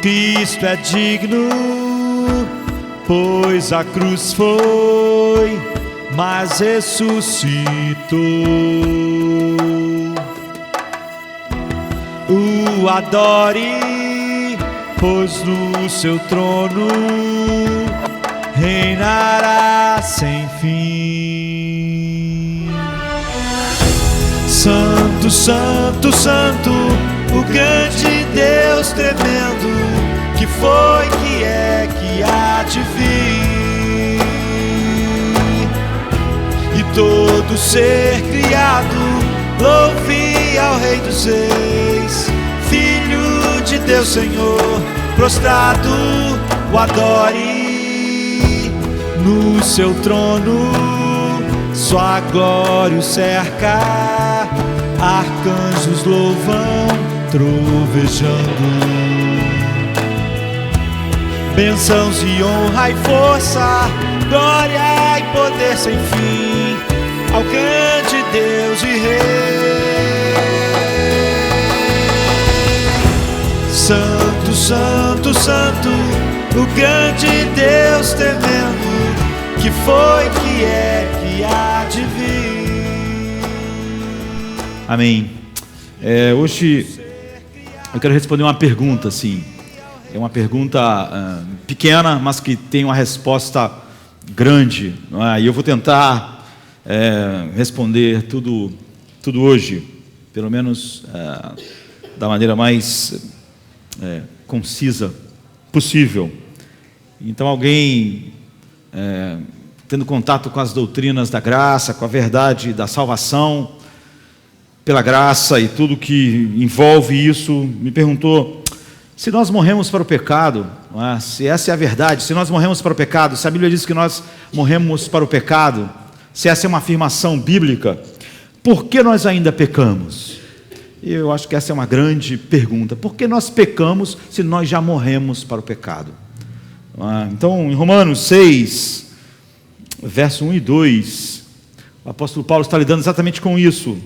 Cristo é digno, pois a cruz foi, mas ressuscitou. O adore, pois no seu trono reinará sem fim. Santo, santo, santo, o grande Deus tremendo, que foi, que é, que há de vir. E todo ser criado louve ao Rei dos Reis, Filho de Deus, Senhor, prostrado o adore. No seu trono sua glória o cerca, arcanjos louvam trovejando. Bênçãos e honra e força, glória e poder sem fim ao grande Deus e Rei. Santo, santo, santo, o grande Deus tremendo, que foi, que é, que há de vir. Amém. Hoje eu quero responder uma pergunta, assim. É uma pergunta pequena, mas que tem uma resposta grande, não é? E eu vou tentar responder tudo hoje, pelo menos da maneira mais concisa possível. Então, alguém tendo contato com as doutrinas da graça, com a verdade da salvação pela graça e tudo que envolve isso, me perguntou: se nós morremos para o pecado, se essa é a verdade, se nós morremos para o pecado, se a Bíblia diz que nós morremos para o pecado, se essa é uma afirmação bíblica, por que nós ainda pecamos? Eu acho que essa é uma grande pergunta. Por que nós pecamos se nós já morremos para o pecado? Então, em Romanos 6, verso 1 e 2, o apóstolo Paulo está lidando exatamente com isso.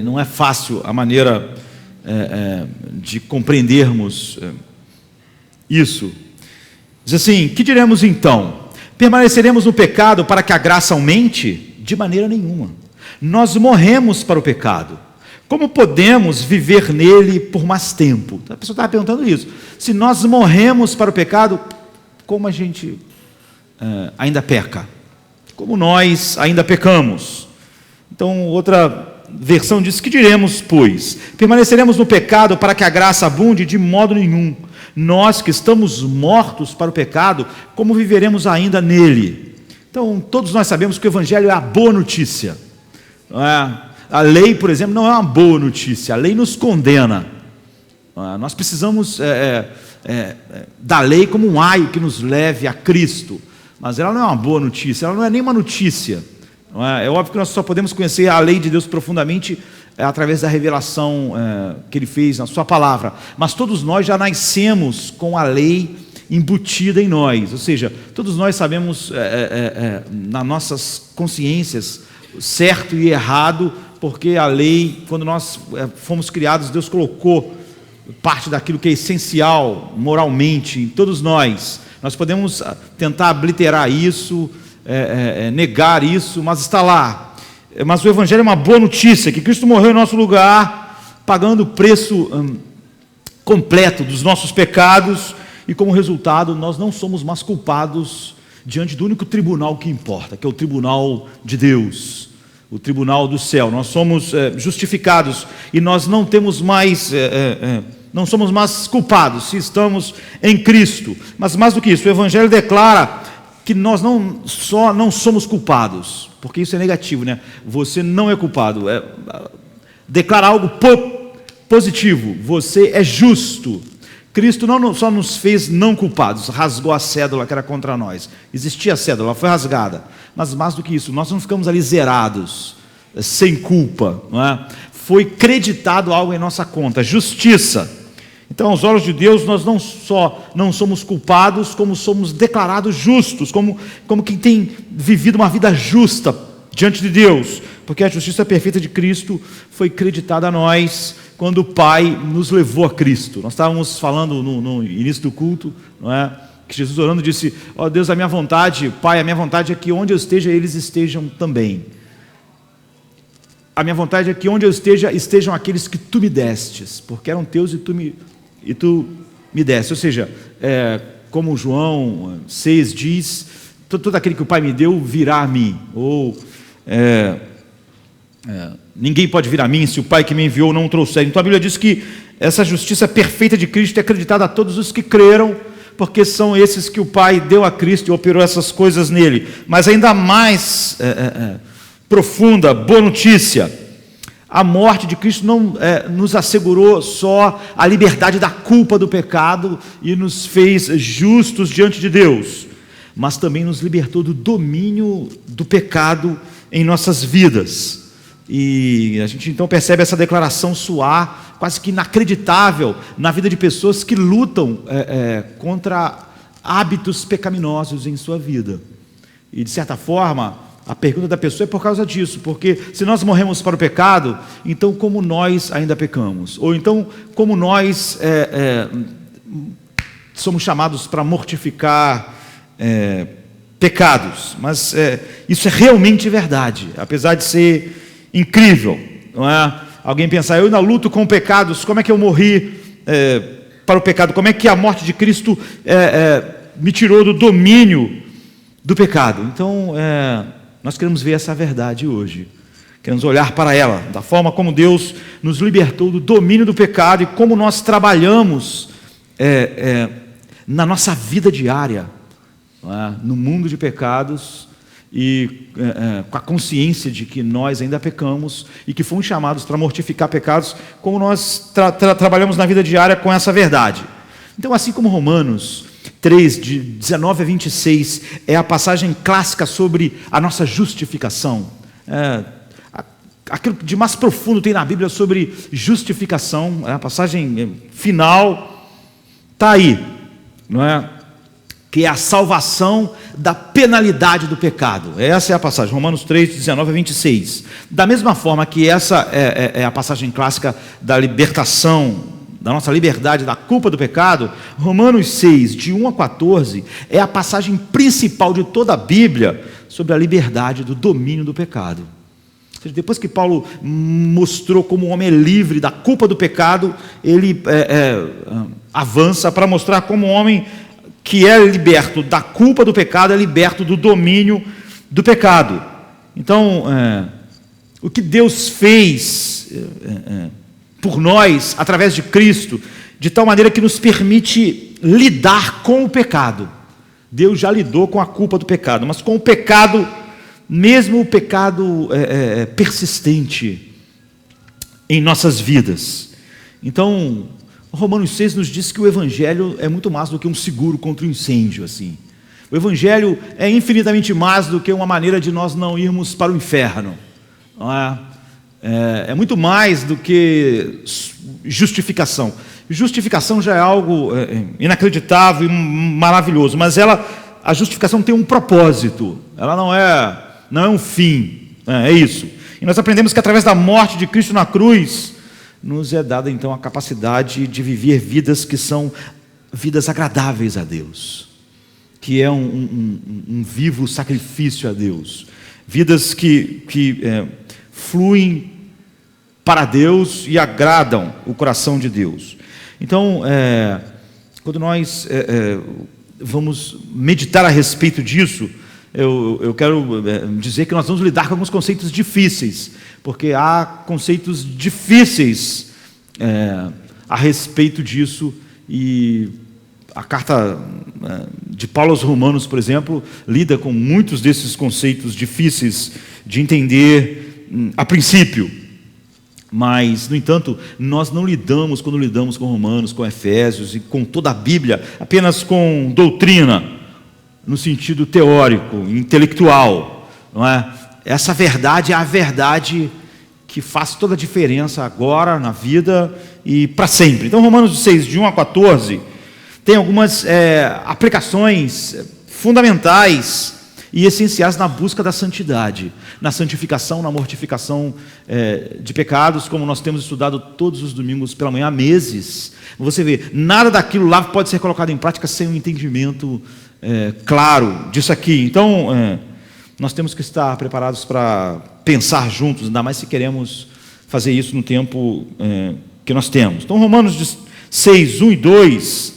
Não é fácil a maneira de compreendermos isso. Diz assim: que diremos então? Permaneceremos no pecado para que a graça aumente? De maneira nenhuma. Nós morremos para o pecado. Como podemos viver nele por mais tempo? A pessoa estava perguntando isso. Se nós morremos para o pecado, como a gente ainda peca? Como nós ainda pecamos? Então, outra versão diz: que diremos, pois? Permaneceremos no pecado para que a graça abunde? De modo nenhum. Nós que estamos mortos para o pecado, como viveremos ainda nele? Então, todos nós sabemos que o Evangelho é a boa notícia. A lei, por exemplo, não é uma boa notícia. A lei nos condena. Nós precisamos da lei como um aio que nos leve a Cristo. Mas ela não é uma boa notícia, ela não é nem uma notícia. É óbvio que nós só podemos conhecer a lei de Deus profundamente através da revelação que Ele fez na Sua palavra. Mas todos nós já nascemos com a lei embutida em nós. Ou seja, todos nós sabemos nas nossas consciências certo e errado, porque a lei, quando nós fomos criados, Deus colocou parte daquilo que é essencial moralmente em todos nós. Nós podemos tentar obliterar isso, negar isso, mas está lá. Mas o Evangelho é uma boa notícia, que Cristo morreu em nosso lugar, pagando o preço completo dos nossos pecados, e como resultado nós não somos mais culpados diante do único tribunal que importa, que é o tribunal de Deus, o tribunal do céu. Nós somos justificados e nós não temos mais, não somos mais culpados se estamos em Cristo. Mas mais do que isso, o Evangelho declara que nós não só não somos culpados, porque isso é negativo, né? Você não é culpado, declara algo positivo, você é justo. Cristo não só nos fez não culpados, rasgou a cédula que era contra nós. Existia a cédula, ela foi rasgada. Mas mais do que isso, nós não ficamos ali zerados, sem culpa, não é? Foi creditado algo em nossa conta, justiça. Então, aos olhos de Deus, nós não só não somos culpados, como somos declarados justos, como quem tem vivido uma vida justa diante de Deus, porque a justiça perfeita de Cristo foi creditada a nós quando o Pai nos levou a Cristo. Nós estávamos falando no início do culto, não é? Que Jesus orando disse: ó Deus, a minha vontade, Pai, a minha vontade é que onde eu esteja, eles estejam também. A minha vontade é que onde eu esteja, estejam aqueles que tu me destes, porque eram teus e tu me deste. Ou seja, como João 6 diz, todo aquele que o Pai me deu virá a mim. Ou ninguém pode vir a mim se o Pai que me enviou não o trouxer. Então a Bíblia diz que essa justiça perfeita de Cristo é acreditada a todos os que creram, porque são esses que o Pai deu a Cristo e operou essas coisas nele. Mas ainda mais profunda, boa notícia: a morte de Cristo não nos assegurou só a liberdade da culpa do pecado e nos fez justos diante de Deus, mas também nos libertou do domínio do pecado em nossas vidas. E a gente então percebe essa declaração soar quase que inacreditável na vida de pessoas que lutam contra hábitos pecaminosos em sua vida. E de certa forma, a pergunta da pessoa é por causa disso, porque se nós morremos para o pecado, então como nós ainda pecamos? Ou então como nós somos chamados para mortificar pecados? Mas isso é realmente verdade, apesar de ser incrível, não é? Alguém pensar: eu ainda luto com pecados, como é que eu morri para o pecado? Como é que a morte de Cristo me tirou do domínio do pecado? Então, nós queremos ver essa verdade hoje, queremos olhar para ela, da forma como Deus nos libertou do domínio do pecado e como nós trabalhamos na nossa vida diária, não é? No mundo de pecados, e com a consciência de que nós ainda pecamos e que fomos chamados para mortificar pecados, como nós trabalhamos na vida diária com essa verdade. Então, assim como Romanos 3, de 19 a 26, é a passagem clássica sobre a nossa justificação, aquilo que de mais profundo tem na Bíblia sobre justificação, a passagem final está aí, não é? Que é a salvação da penalidade do pecado. Essa é a passagem, Romanos 3, 19 a 26. Da mesma forma que essa é a passagem clássica da libertação, da nossa liberdade da culpa do pecado, Romanos 6, de 1 a 14, é a passagem principal de toda a Bíblia sobre a liberdade do domínio do pecado. Ou seja, depois que Paulo mostrou como o homem é livre da culpa do pecado, ele avança para mostrar como o homem que é liberto da culpa do pecado é liberto do domínio do pecado. Então, o que Deus fez por nós, através de Cristo, de tal maneira que nos permite lidar com o pecado. Deus já lidou com a culpa do pecado, mas com o pecado, mesmo o pecado persistente em nossas vidas. Então, Romanos 6 nos diz que o Evangelho é muito mais do que um seguro contra o incêndio, assim. O Evangelho é infinitamente mais do que uma maneira de nós não irmos para o inferno, não é? É muito mais do que justificação. Justificação já é algo inacreditável e maravilhoso, mas a justificação tem um propósito, ela não é um fim, é isso. E nós aprendemos que através da morte de Cristo na cruz, nos é dada então a capacidade de viver vidas que são vidas agradáveis a Deus, que é um vivo sacrifício a Deus, vidas que fluem para Deus e agradam o coração de Deus. Então, quando nós vamos meditar a respeito disso, eu quero dizer que nós vamos lidar com alguns conceitos difíceis, porque há conceitos difíceis a respeito disso, e a carta de Paulo aos Romanos, por exemplo, lida com muitos desses conceitos difíceis de entender a princípio. Mas, no entanto, nós não lidamos, quando lidamos com Romanos, com Efésios e com toda a Bíblia, apenas com doutrina, no sentido teórico, intelectual, não é? Essa verdade é a verdade que faz toda a diferença agora, na vida e para sempre. Então, Romanos 6, de 1 a 14, tem algumas aplicações fundamentais e essenciais na busca da santidade, na santificação, na mortificação de pecados, como nós temos estudado todos os domingos pela manhã há meses. Você vê, nada daquilo lá pode ser colocado em prática sem um entendimento claro disso aqui. Então, nós temos que estar preparados para pensar juntos, ainda mais se queremos fazer isso no tempo que nós temos. Então, Romanos 6, 1 e 2,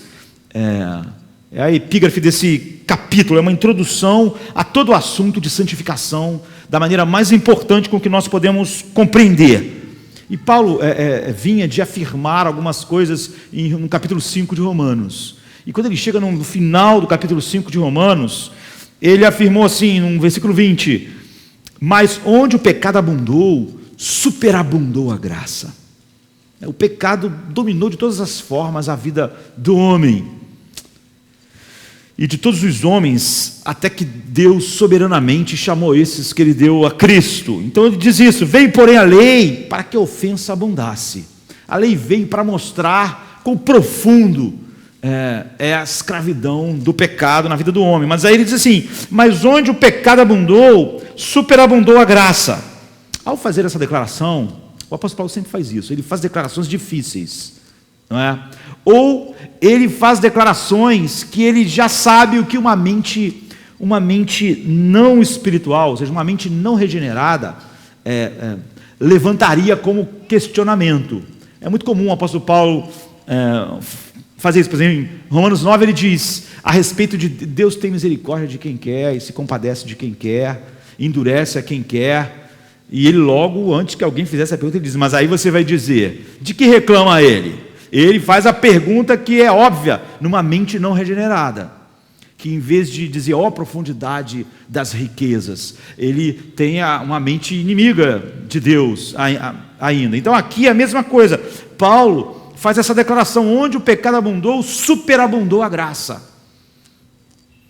é a epígrafe desse capítulo, é uma introdução a todo o assunto de santificação, da maneira mais importante com que nós podemos compreender. E Paulo vinha de afirmar algumas coisas no capítulo 5 de Romanos. E quando ele chega no final do capítulo 5 de Romanos, ele afirmou assim, no versículo 20: mas onde o pecado abundou, superabundou a graça. O pecado dominou de todas as formas a vida do homem. E de todos os homens, até que Deus soberanamente chamou esses que Ele deu a Cristo. Então ele diz isso: veio porém a lei para que a ofensa abundasse. A lei veio para mostrar quão profundo é a escravidão do pecado na vida do homem. Mas aí ele diz assim: mas onde o pecado abundou, superabundou a graça. Ao fazer essa declaração, o apóstolo Paulo sempre faz isso, ele faz declarações difíceis, não é? Ou ele faz declarações que ele já sabe o que uma mente não espiritual, ou seja, uma mente não regenerada, levantaria como questionamento. É muito comum o apóstolo Paulo fazer isso. Por exemplo, em Romanos 9 ele diz a respeito de Deus tem misericórdia de quem quer e se compadece de quem quer, endurece a quem quer. E ele logo, antes que alguém fizesse a pergunta, ele diz: mas aí você vai dizer, de que reclama ele? Ele faz a pergunta que é óbvia numa mente não regenerada, que em vez de dizer a profundidade das riquezas, ele tem uma mente inimiga de Deus ainda. Então aqui é a mesma coisa. Paulo faz essa declaração: onde o pecado abundou, superabundou a graça.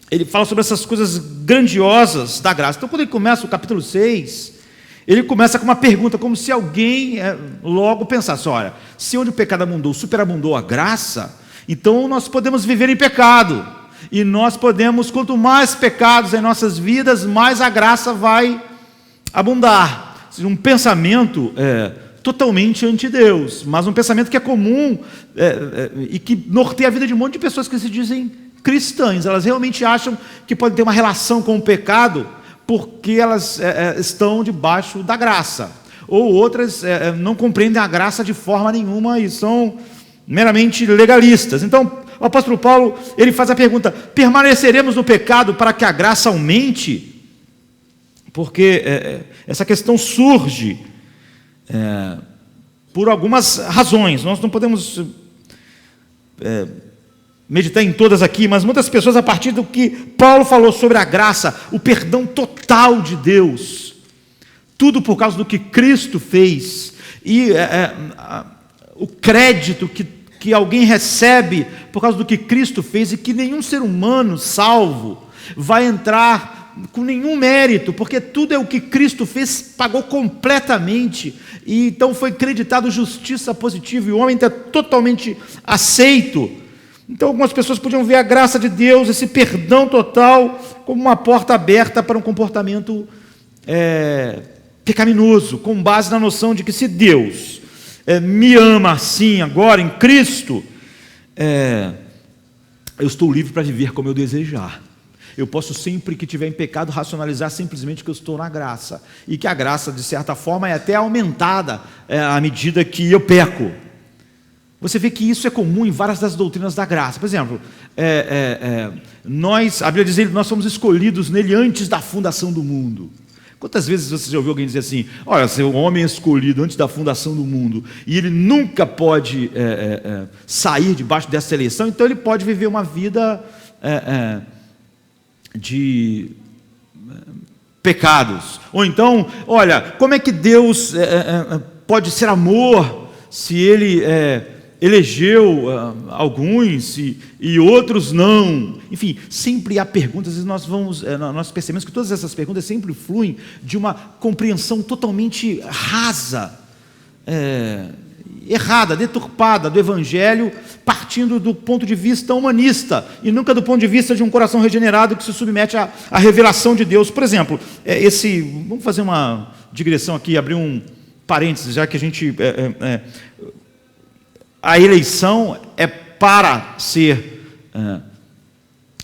Ele fala sobre essas coisas grandiosas da graça. Então quando ele começa o capítulo 6, ele começa com uma pergunta, como se alguém logo pensasse: olha, se onde o pecado abundou, superabundou a graça, então nós podemos viver em pecado, e nós podemos, quanto mais pecados em nossas vidas, mais a graça vai abundar. Um pensamento totalmente anti-Deus, mas um pensamento que é comum e que norteia a vida de um monte de pessoas que se dizem cristãs. Elas realmente acham que podem ter uma relação com o pecado porque elas estão debaixo da graça, ou outras não compreendem a graça de forma nenhuma e são meramente legalistas. Então o apóstolo Paulo ele faz a pergunta: permaneceremos no pecado para que a graça aumente? Porque essa questão surge por algumas razões. Nós não podemos meditar em todas aqui, mas muitas pessoas, a partir do que Paulo falou sobre a graça, o perdão total de Deus, tudo por causa do que Cristo fez, e o crédito que alguém recebe por causa do que Cristo fez, e que nenhum ser humano salvo vai entrar com nenhum mérito, porque tudo é o que Cristo fez, pagou completamente, e então foi creditado justiça positiva, e o homem está totalmente aceito. Então algumas pessoas podiam ver a graça de Deus, esse perdão total, como uma porta aberta para um comportamento pecaminoso, com base na noção de que se Deus me ama assim agora em Cristo, eu estou livre para viver como eu desejar. Eu posso, sempre que tiver em pecado, racionalizar simplesmente que eu estou na graça, e que a graça, de certa forma, é até aumentada à medida que eu peco. Você vê que isso é comum em várias das doutrinas da graça. Por exemplo, a Bíblia diz que nós somos escolhidos nele antes da fundação do mundo. Quantas vezes você já ouviu alguém dizer assim: olha, se o homem é escolhido antes da fundação do mundo, e ele nunca pode sair debaixo dessa eleição, então ele pode viver uma vida de pecados. Ou então, olha, como é que Deus pode ser amor se ele elegeu alguns e outros não? Enfim, sempre há perguntas, e nós percebemos que todas essas perguntas sempre fluem de uma compreensão totalmente rasa, errada, deturpada do Evangelho, partindo do ponto de vista humanista, e nunca do ponto de vista de um coração regenerado que se submete à revelação de Deus. Por exemplo, vamos fazer uma digressão aqui, abrir um parênteses, já que a gente... a eleição é para ser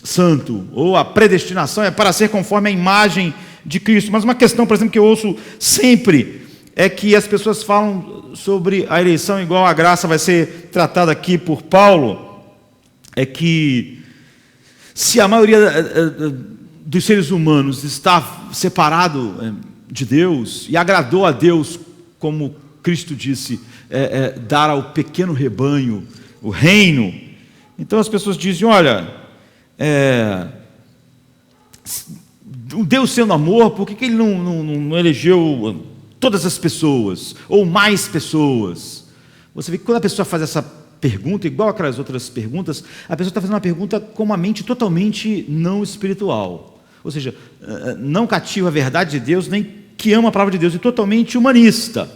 santo, ou a predestinação é para ser conforme a imagem de Cristo. Mas uma questão, por exemplo, que eu ouço sempre, é que as pessoas falam sobre a eleição igual a graça vai ser tratada aqui por Paulo, é que se a maioria dos seres humanos está separado de Deus, e agradou a Deus, como Cristo disse, dar ao pequeno rebanho o reino, então as pessoas dizem, olha, Deus sendo amor, por que ele não elegeu todas as pessoas, ou mais pessoas? Você vê que quando a pessoa faz essa pergunta, igual aquelas outras perguntas, a pessoa está fazendo uma pergunta com uma mente totalmente não espiritual, ou seja, não cativa a verdade de Deus, nem que ama a palavra de Deus, e totalmente humanista.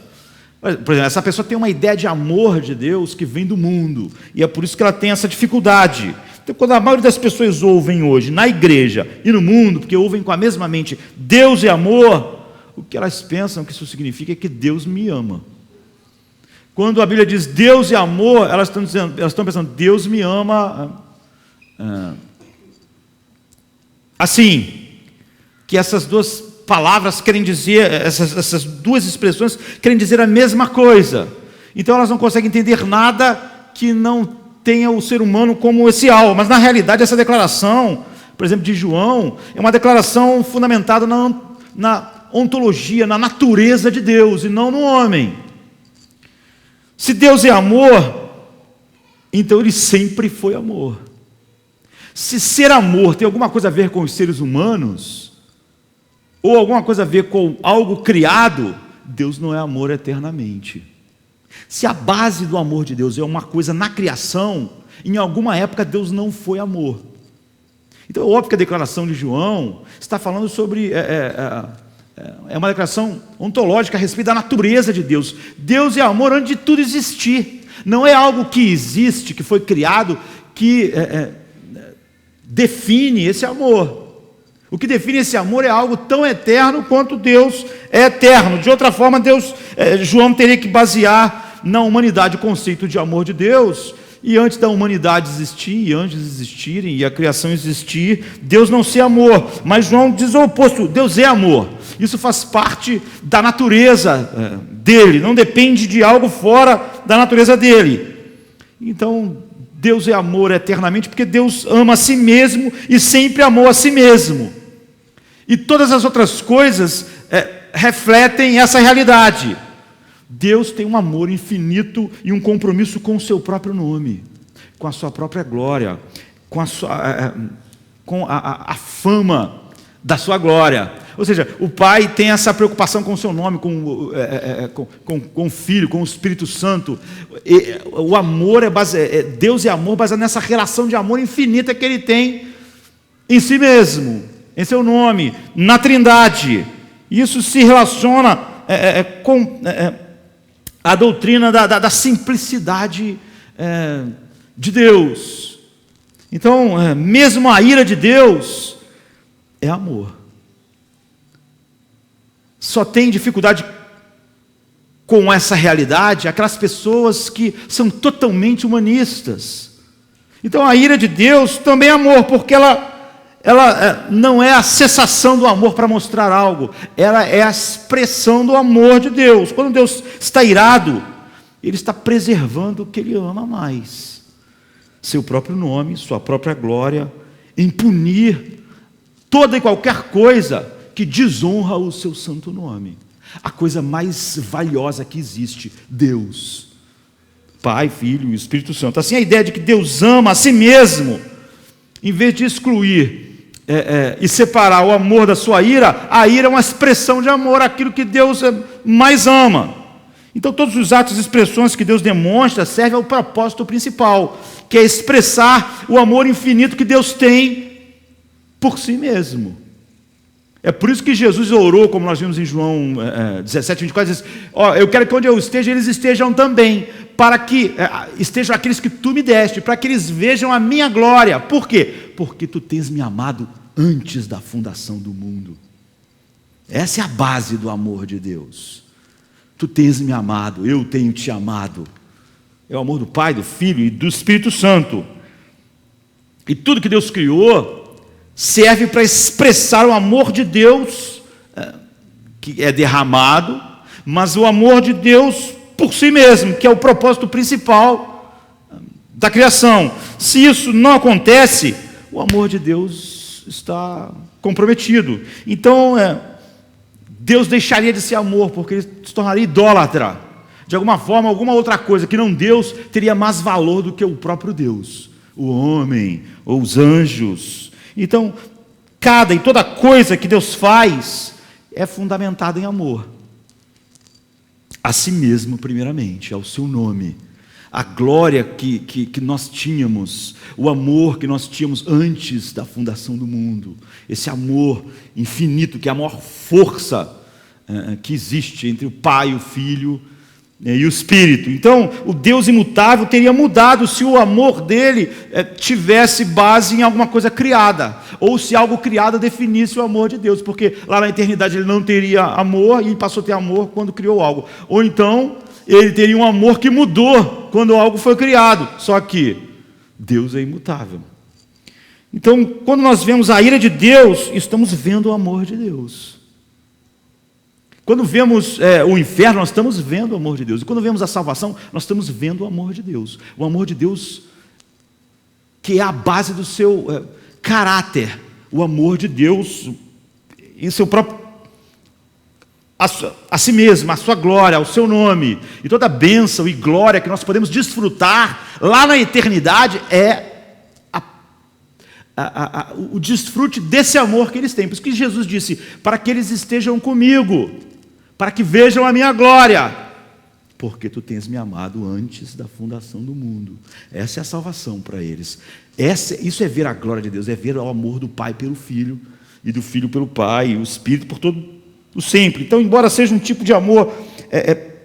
Por exemplo, essa pessoa tem uma ideia de amor de Deus que vem do mundo, e é por isso que ela tem essa dificuldade. Então, quando a maioria das pessoas ouvem hoje, na igreja e no mundo, porque ouvem com a mesma mente, Deus é amor, o que elas pensam que isso significa é que Deus me ama. Quando a Bíblia diz Deus é amor, elas estão pensando, Deus me ama. Assim, que essas duas palavras querem dizer, essas duas expressões querem dizer a mesma coisa. Então elas não conseguem entender nada que não tenha o ser humano como esse alvo. Mas na realidade essa declaração, por exemplo, de João, é uma declaração fundamentada na ontologia, na natureza de Deus e não no homem. Se Deus é amor, então ele sempre foi amor. Se ser amor tem alguma coisa a ver com os seres humanos, ou alguma coisa a ver com algo criado, Deus não é amor eternamente. Se a base do amor de Deus é uma coisa na criação, em alguma época Deus não foi amor. Então é óbvio que a declaração de João está falando sobre... É uma declaração ontológica a respeito da natureza de Deus. Deus é amor antes de tudo existir. Não é algo que existe, que foi criado, que define esse amor. O que define esse amor é algo tão eterno quanto Deus é eterno. De outra forma, João teria que basear na humanidade o conceito de amor de Deus. E antes da humanidade existir, e antes de existirem, e a criação existir, Deus não ser amor. Mas João diz o oposto, Deus é amor. Isso faz parte da natureza dele, não depende de algo fora da natureza dele. Então, Deus é amor eternamente, porque Deus ama a si mesmo e sempre amou a si mesmo. E todas as outras coisas refletem essa realidade. Deus tem um amor infinito e um compromisso com o seu próprio nome, com a sua própria glória, com a fama da sua glória. Ou seja, o Pai tem essa preocupação com o seu nome, com o Filho, com o Espírito Santo. O amor Deus é amor baseado nessa relação de amor infinita que Ele tem em si mesmo, em seu nome, na Trindade. Isso se relaciona com a doutrina da simplicidade de Deus. Então, mesmo a ira de Deus é amor. Só tem dificuldade com essa realidade aquelas pessoas que são totalmente humanistas. Então a ira de Deus também é amor, porque ela não é a cessação do amor para mostrar algo, ela é a expressão do amor de Deus. Quando Deus está irado, Ele está preservando o que Ele ama mais, seu próprio nome, sua própria glória, em punir toda e qualquer coisa que desonra o seu santo nome. A coisa mais valiosa que existe, Deus, Pai, Filho e Espírito Santo. Assim, a ideia de que Deus ama a si mesmo, em vez de excluir e separar o amor da sua ira, a ira é uma expressão de amor, aquilo que Deus mais ama. Então todos os atos e expressões que Deus demonstra servem ao propósito principal, que é expressar o amor infinito que Deus tem por si mesmo. É por isso que Jesus orou, como nós vimos em João 17, 24, diz, eu quero que onde eu esteja, eles estejam também, para que estejam aqueles que tu me deste, para que eles vejam a minha glória. Por quê? Porque tu tens me amado antes da fundação do mundo. Essa é a base do amor de Deus. Tu tens me amado, eu tenho te amado. É o amor do Pai, do Filho e do Espírito Santo. E tudo que Deus criou serve para expressar o amor de Deus, que é derramado, mas o amor de Deus por si mesmo, que é o propósito principal da criação. Se isso não acontece, o amor de Deus está comprometido. Então, Deus deixaria de ser amor, porque ele se tornaria idólatra. De alguma forma, alguma outra coisa que não Deus teria mais valor do que o próprio Deus, o homem ou os anjos. Então, cada e toda coisa que Deus faz é fundamentada em amor. A si mesmo, primeiramente, ao seu nome. A glória que nós tínhamos, o amor que nós tínhamos antes da fundação do mundo. Esse amor infinito, que é a maior força que existe entre o Pai, o Filho e o Espírito. Então, o Deus imutável teria mudado se o amor dele tivesse base em alguma coisa criada, ou se algo criado definisse o amor de Deus, porque lá na eternidade ele não teria amor e passou a ter amor quando criou algo, ou então ele teria um amor que mudou quando algo foi criado. Só que Deus é imutável. Então, quando nós vemos a ira de Deus, estamos vendo o amor de Deus. Quando vemos o inferno, nós estamos vendo o amor de Deus. E quando vemos a salvação, nós estamos vendo o amor de Deus. O amor de Deus que é a base do seu caráter. O amor de Deus em seu próprio, a si mesmo, a sua glória, o seu nome. E toda a bênção e glória que nós podemos desfrutar lá na eternidade é o desfrute desse amor que eles têm. Por isso que Jesus disse, para que eles estejam comigo, para que vejam a minha glória, porque tu tens me amado antes da fundação do mundo. Essa é a salvação para eles. Isso é ver a glória de Deus, é ver o amor do Pai pelo Filho, e do Filho pelo Pai, e o Espírito por todo o sempre. Então, embora seja um tipo de amor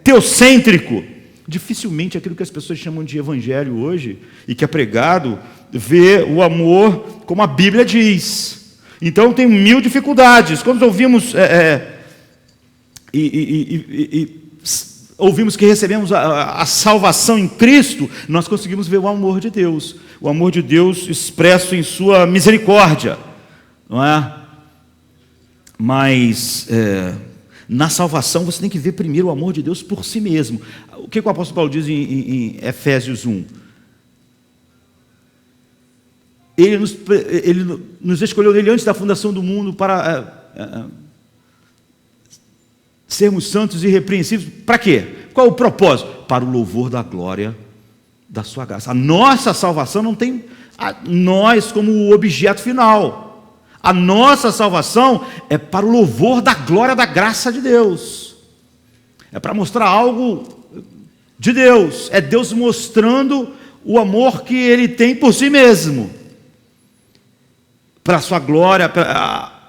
teocêntrico, dificilmente aquilo que as pessoas chamam de evangelho hoje, e que é pregado, vê o amor como a Bíblia diz. Então tem mil dificuldades. Quando ouvimos ouvimos que recebemos a salvação em Cristo, nós conseguimos ver o amor de Deus. O amor de Deus expresso em sua misericórdia, não é? Mas na salvação você tem que ver primeiro o amor de Deus por si mesmo. O que o apóstolo Paulo diz em Efésios 1? Ele nos escolheu nele antes da fundação do mundo para sermos santos e irrepreensíveis. Para quê? Qual é o propósito? Para o louvor da glória da sua graça. A nossa salvação não tem nós como o objeto final. A nossa salvação é para o louvor da glória da graça de Deus. É para mostrar algo de Deus. É Deus mostrando o amor que Ele tem por si mesmo. Para a sua glória,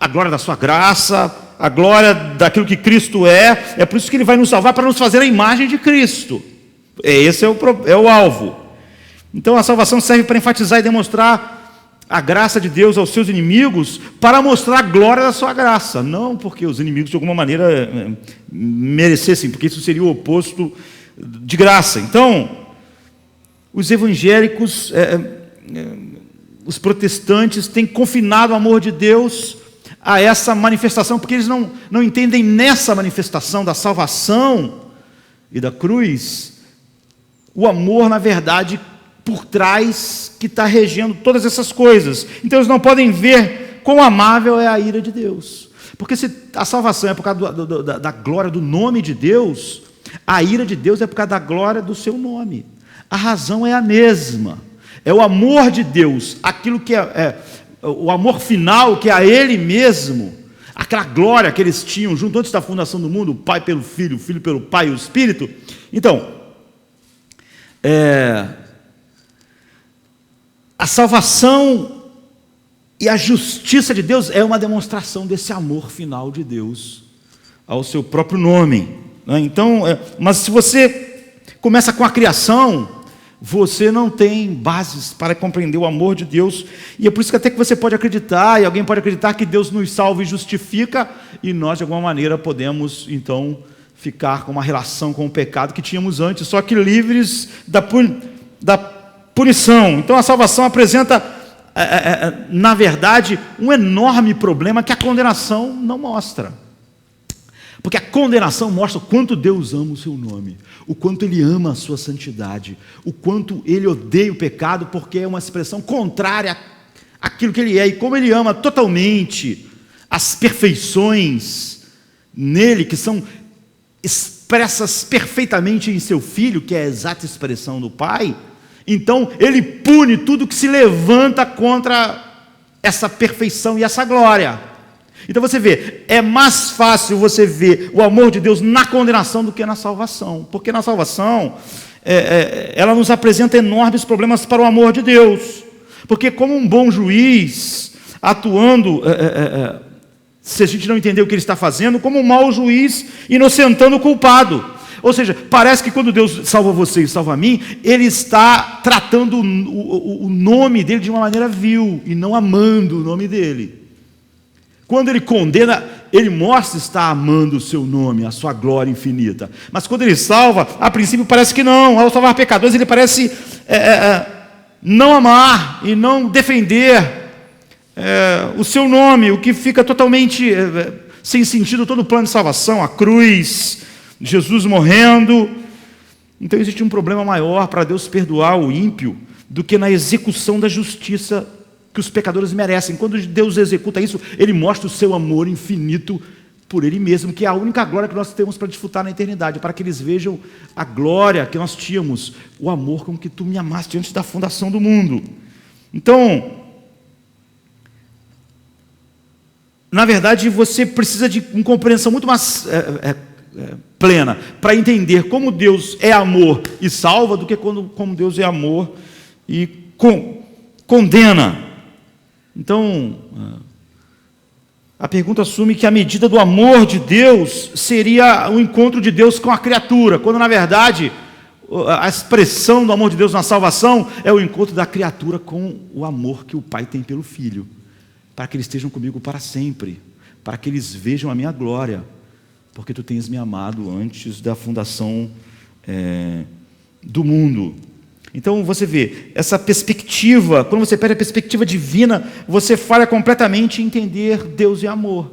a glória da sua graça, a glória daquilo que Cristo é por isso que Ele vai nos salvar, para nos fazer a imagem de Cristo. Esse é o alvo. Então a salvação serve para enfatizar e demonstrar a graça de Deus aos seus inimigos, para mostrar a glória da sua graça, não porque os inimigos de alguma maneira merecessem, porque isso seria o oposto de graça. Então, os evangélicos, os protestantes têm confinado o amor de Deus a essa manifestação, porque eles não entendem nessa manifestação da salvação e da cruz, o amor, na verdade, por trás, que está regendo todas essas coisas. Então eles não podem ver quão amável é a ira de Deus, porque se a salvação é por causa da glória do nome de Deus, a ira de Deus é por causa da glória do seu nome. A razão é a mesma, é o amor de Deus, aquilo que o amor final, que é a Ele mesmo, aquela glória que eles tinham junto antes da fundação do mundo, o Pai pelo Filho, o Filho pelo Pai e o Espírito. Então, a salvação e a justiça de Deus é uma demonstração desse amor final de Deus ao seu próprio nome, né? Então, mas se você começa com a criação, você não tem bases para compreender o amor de Deus. E é por isso que até que você pode acreditar, e alguém pode acreditar que Deus nos salva e justifica, e nós de alguma maneira podemos então ficar com uma relação com o pecado que tínhamos antes, só que livres da punição. Então a salvação apresenta, na verdade, um enorme problema que a condenação não mostra. Porque a condenação mostra o quanto Deus ama o seu nome, o quanto Ele ama a sua santidade, o quanto Ele odeia o pecado, porque é uma expressão contrária àquilo que Ele é, e como Ele ama totalmente as perfeições nele, que são expressas perfeitamente em seu Filho, que é a exata expressão do Pai. Então Ele pune tudo que se levanta contra essa perfeição e essa glória. Então você vê, é mais fácil você ver o amor de Deus na condenação do que na salvação, porque na salvação ela nos apresenta enormes problemas para o amor de Deus, porque como um bom juiz atuando, se a gente não entender o que ele está fazendo, como um mau juiz inocentando o culpado. Ou seja, parece que quando Deus salva você e salva a mim, Ele está tratando o nome dele de uma maneira vil e não amando o nome dele. Quando Ele condena, Ele mostra estar amando o seu nome, a sua glória infinita. Mas quando Ele salva, a princípio parece que não. Ao salvar pecadores, Ele parece não amar e não defender o seu nome, o que fica totalmente sem sentido todo o plano de salvação, a cruz, Jesus morrendo. Então existe um problema maior para Deus perdoar o ímpio do que na execução da justiça que os pecadores merecem. Quando Deus executa isso, Ele mostra o seu amor infinito por Ele mesmo, que é a única glória que nós temos para desfrutar na eternidade, para que eles vejam a glória que nós tínhamos, o amor com que Tu me amaste antes da fundação do mundo. Então, na verdade, você precisa de uma compreensão muito mais plena para entender como Deus é amor e salva do que como Deus é amor e condena. Então, a pergunta assume que a medida do amor de Deus seria o encontro de Deus com a criatura, quando na verdade a expressão do amor de Deus na salvação é o encontro da criatura com o amor que o Pai tem pelo Filho, para que eles estejam comigo para sempre, para que eles vejam a minha glória, porque Tu tens me amado antes da fundação do mundo. Então você vê, essa perspectiva, quando você perde a perspectiva divina, você falha completamente em entender Deus e amor.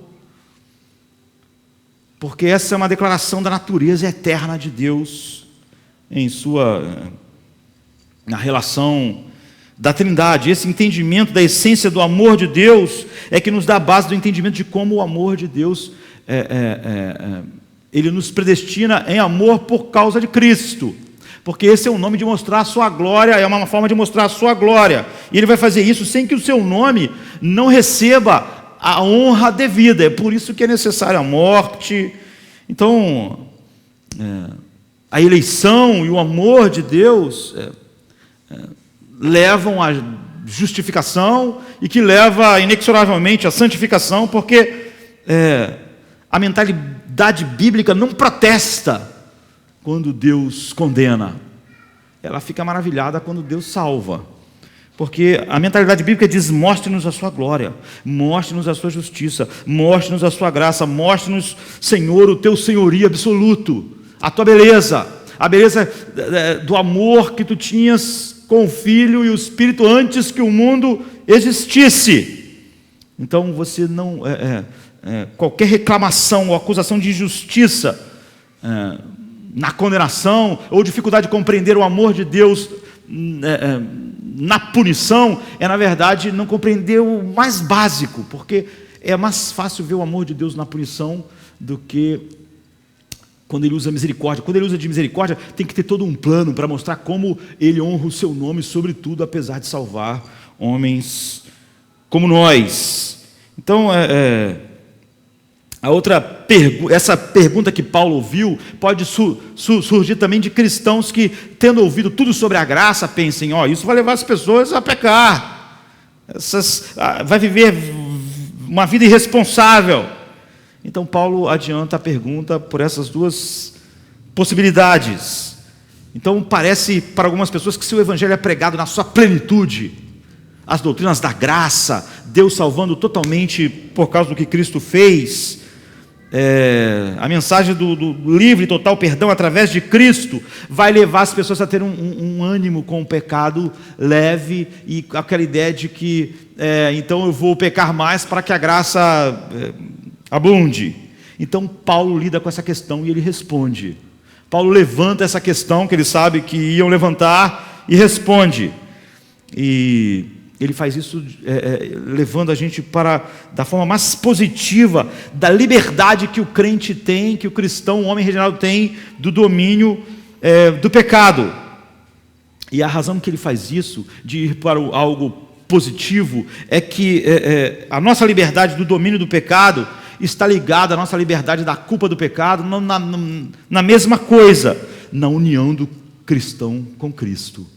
Porque essa é uma declaração da natureza eterna de Deus na relação da Trindade. Esse entendimento da essência do amor de Deus é que nos dá a base do entendimento de como o amor de Deus Ele nos predestina em amor por causa de Cristo. Porque esse é um nome de mostrar a sua glória, é uma forma de mostrar a sua glória. E Ele vai fazer isso sem que o seu nome não receba a honra devida. É por isso que é necessária a morte. Então, a eleição e o amor de Deus levam à justificação e que leva inexoravelmente à santificação, porque a mentalidade bíblica não protesta quando Deus condena, ela fica maravilhada quando Deus salva, porque a mentalidade bíblica diz: mostre-nos a sua glória, mostre-nos a sua justiça, mostre-nos a sua graça, mostre-nos, Senhor, o teu senhorio absoluto, a tua beleza, a beleza do amor que tu tinhas com o Filho e o Espírito antes que o mundo existisse. Então você não, qualquer reclamação ou acusação de injustiça na condenação, ou dificuldade de compreender o amor de Deus na punição, na verdade não compreender o mais básico, porque é mais fácil ver o amor de Deus na punição do que quando Ele usa misericórdia. Quando Ele usa de misericórdia, tem que ter todo um plano para mostrar como Ele honra o seu nome, sobretudo apesar de salvar homens como nós. Então, essa pergunta que Paulo ouviu pode surgir também de cristãos que, tendo ouvido tudo sobre a graça, pensem: isso vai levar as pessoas a pecar, vai viver uma vida irresponsável. Então Paulo adianta a pergunta por essas duas possibilidades. Então parece para algumas pessoas que se o evangelho é pregado na sua plenitude, as doutrinas da graça, Deus salvando totalmente por causa do que Cristo fez, a mensagem do livre e total perdão através de Cristo vai levar as pessoas a ter um ânimo com o pecado leve, e aquela ideia de que então eu vou pecar mais para que a graça abunde. Então Paulo lida com essa questão e ele responde. Paulo levanta essa questão que ele sabe que iam levantar e responde. E ele faz isso levando a gente da forma mais positiva, da liberdade que o crente tem, que o cristão, o homem regenerado tem, do domínio do pecado. E a razão que ele faz isso, de ir para algo positivo, é que a nossa liberdade do domínio do pecado está ligada à nossa liberdade da culpa do pecado, na mesma coisa, na união do cristão com Cristo.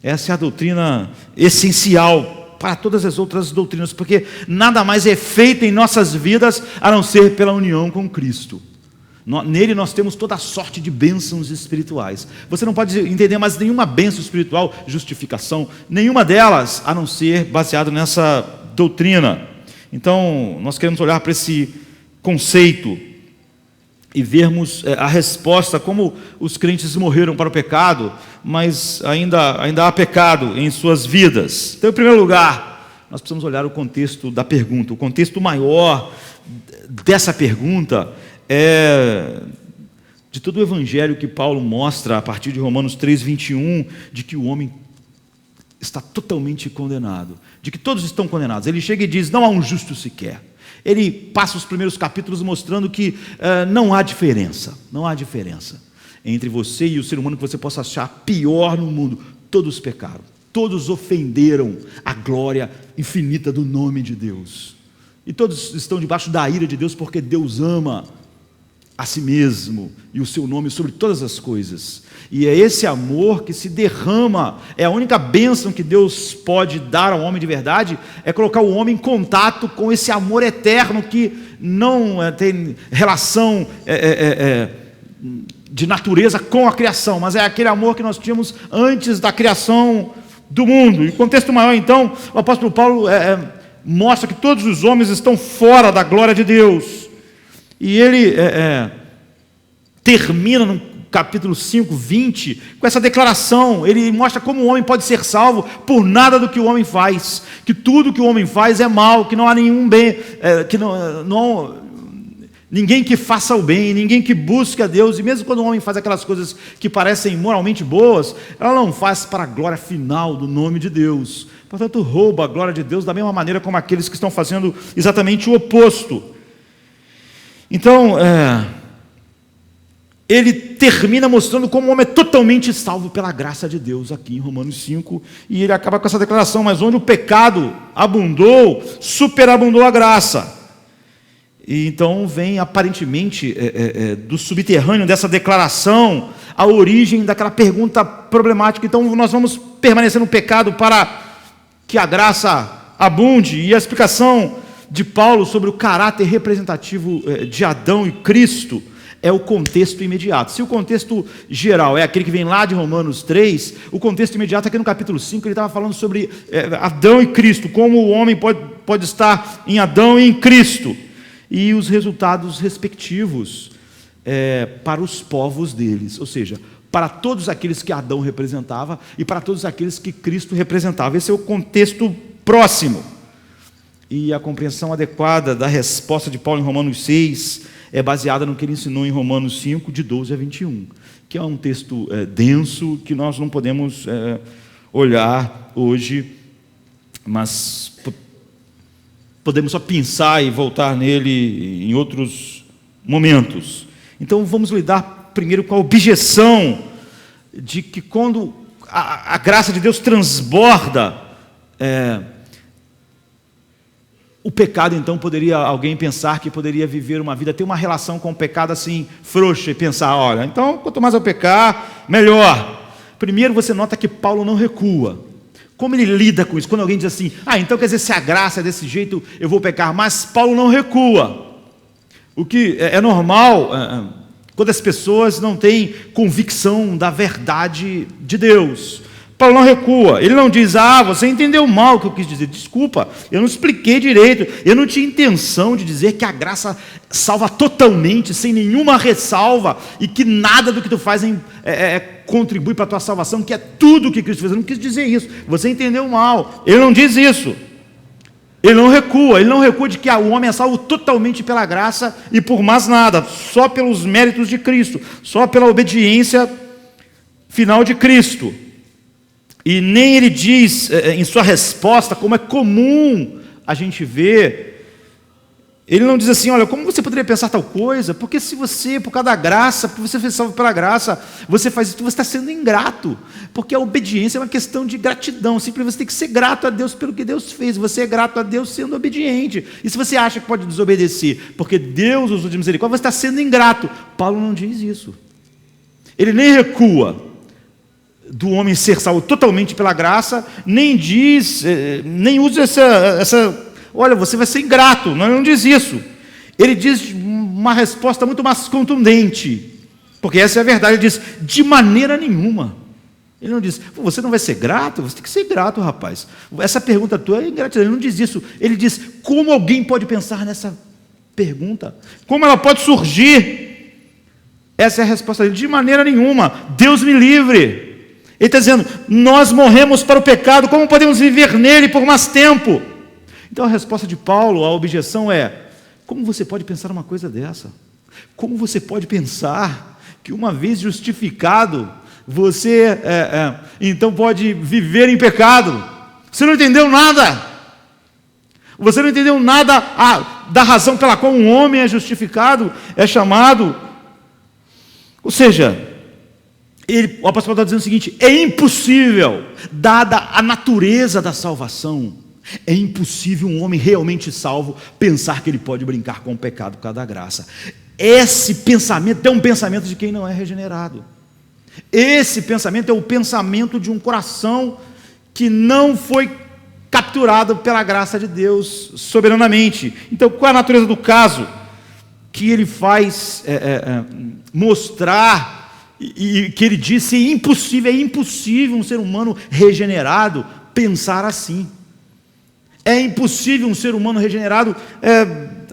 Essa é a doutrina essencial para todas as outras doutrinas, porque nada mais é feito em nossas vidas a não ser pela união com Cristo. Nele nós temos toda a sorte de bênçãos espirituais. Você não pode entender mais nenhuma bênção espiritual, justificação, nenhuma delas, a não ser baseado nessa doutrina. Então, nós queremos olhar para esse conceito e vermos a resposta, como os crentes morreram para o pecado, mas ainda há pecado em suas vidas. Então, em primeiro lugar, nós precisamos olhar o contexto da pergunta. O contexto maior dessa pergunta é de todo o evangelho que Paulo mostra a partir de Romanos 3:21, de que o homem está totalmente condenado, de que todos estão condenados. Ele chega e diz: não há um justo sequer. Ele passa os primeiros capítulos mostrando que não há diferença entre você e o ser humano que você possa achar pior no mundo. Todos pecaram, todos ofenderam a glória infinita do nome de Deus, e todos estão debaixo da ira de Deus, porque Deus ama a si mesmo e o seu nome sobre todas as coisas, e é esse amor que se derrama. É a única bênção que Deus pode dar ao homem de verdade, é colocar o homem em contato com esse amor eterno que não tem relação de natureza com a criação, mas é aquele amor que nós tínhamos antes da criação do mundo. E o contexto maior, então, o apóstolo Paulo mostra que todos os homens estão fora da glória de Deus. E ele termina no capítulo 5:20 com essa declaração. Ele mostra como o homem pode ser salvo por nada do que o homem faz, que tudo que o homem faz é mal, que não há nenhum bem, que ninguém que faça o bem, ninguém que busque a Deus. E mesmo quando o homem faz aquelas coisas que parecem moralmente boas, ela não faz para a glória final do nome de Deus. Portanto, rouba a glória de Deus da mesma maneira como aqueles que estão fazendo exatamente o oposto. Então, ele termina mostrando como o homem é totalmente salvo pela graça de Deus aqui em Romanos 5, e ele acaba com essa declaração: mas onde o pecado abundou, superabundou a graça. E então vem aparentemente do subterrâneo dessa declaração a origem daquela pergunta problemática. Então nós vamos permanecer no pecado para que a graça abunde, e a explicação de Paulo sobre o caráter representativo de Adão e Cristo é o contexto imediato. Se o contexto geral é aquele que vem lá de Romanos 3, o contexto imediato aqui no capítulo 5, ele estava falando sobre Adão e Cristo, como o homem pode estar em Adão e em Cristo, e os resultados respectivos para os povos deles, ou seja, para todos aqueles que Adão representava e para todos aqueles que Cristo representava. Esse é o contexto próximo. E a compreensão adequada da resposta de Paulo em Romanos 6 é baseada no que ele ensinou em Romanos 5, de 12 a 21, que é um texto denso, que nós não podemos olhar hoje, mas podemos só pensar e voltar nele em outros momentos. Então vamos lidar primeiro com a objeção de que quando a graça de Deus transborda, o pecado, então, alguém pensar que poderia viver uma vida, ter uma relação com o pecado assim, frouxa, e pensar: olha, então, quanto mais eu pecar, melhor. Primeiro você nota que Paulo não recua. Como ele lida com isso? Quando alguém diz assim: então quer dizer, se a graça é desse jeito, eu vou pecar. Mas Paulo não recua. O que é normal quando as pessoas não têm convicção da verdade de Deus. Paulo não recua, ele não diz: você entendeu mal o que eu quis dizer, desculpa, eu não expliquei direito, eu não tinha intenção de dizer que a graça salva totalmente, sem nenhuma ressalva, e que nada do que tu faz contribui para a tua salvação, que é tudo o que Cristo fez. Eu não quis dizer isso, você entendeu mal. Ele não diz isso, ele não recua de que o homem é salvo totalmente pela graça e por mais nada, só pelos méritos de Cristo, só pela obediência final de Cristo. E nem ele diz em sua resposta, como é comum a gente ver, ele não diz assim: olha, como você poderia pensar tal coisa? Porque se você, por causa da graça, porque você foi salvo pela graça, você faz isso, você está sendo ingrato. Porque a obediência é uma questão de gratidão, simplesmente você tem que ser grato a Deus pelo que Deus fez, você é grato a Deus sendo obediente. E se você acha que pode desobedecer, porque Deus usou de misericórdia, você está sendo ingrato. Paulo não diz isso. Ele nem recua do homem ser salvo totalmente pela graça, nem diz, nem usa olha, você vai ser ingrato, não diz isso. Ele diz uma resposta muito mais contundente, porque essa é a verdade. Ele diz: de maneira nenhuma. Ele não diz: você não vai ser grato? Você tem que ser grato, rapaz. Essa pergunta tua é ingratidão. Ele não diz isso. Ele diz: como alguém pode pensar nessa pergunta? Como ela pode surgir? Essa é a resposta dele: de maneira nenhuma. Deus me livre. Ele está dizendo: nós morremos para o pecado, como podemos viver nele por mais tempo? Então a resposta de Paulo à objeção é: como você pode pensar uma coisa dessa? Como você pode pensar que uma vez justificado, você então pode viver em pecado? Você não entendeu nada. Você não entendeu nada da razão pela qual um homem é justificado, é chamado. Ou seja, o apóstolo está dizendo o seguinte: é impossível, dada a natureza da salvação, é impossível um homem realmente salvo pensar que ele pode brincar com o pecado por causa da graça. Esse pensamento é um pensamento de quem não é regenerado. Esse pensamento é o pensamento de um coração que não foi capturado pela graça de Deus soberanamente. Então, qual é a natureza do caso? Que ele faz mostrar, e que ele disse: é impossível um ser humano regenerado pensar assim. É impossível um ser humano regenerado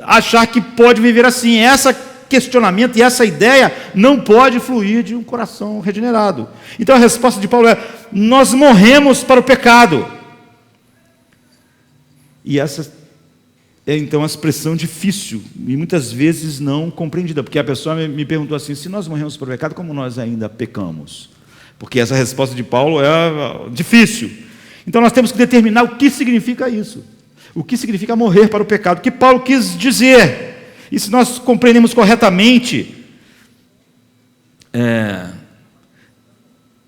achar que pode viver assim. Esse questionamento e essa ideia não pode fluir de um coração regenerado. Então a resposta de Paulo é: nós morremos para o pecado. E essa é então uma expressão difícil e muitas vezes não compreendida, porque a pessoa me perguntou assim: se nós morremos para o pecado, como nós ainda pecamos? Porque essa resposta de Paulo é difícil. Então nós temos que determinar o que significa isso, o que significa morrer para o pecado, o que Paulo quis dizer. E se nós compreendemos corretamente,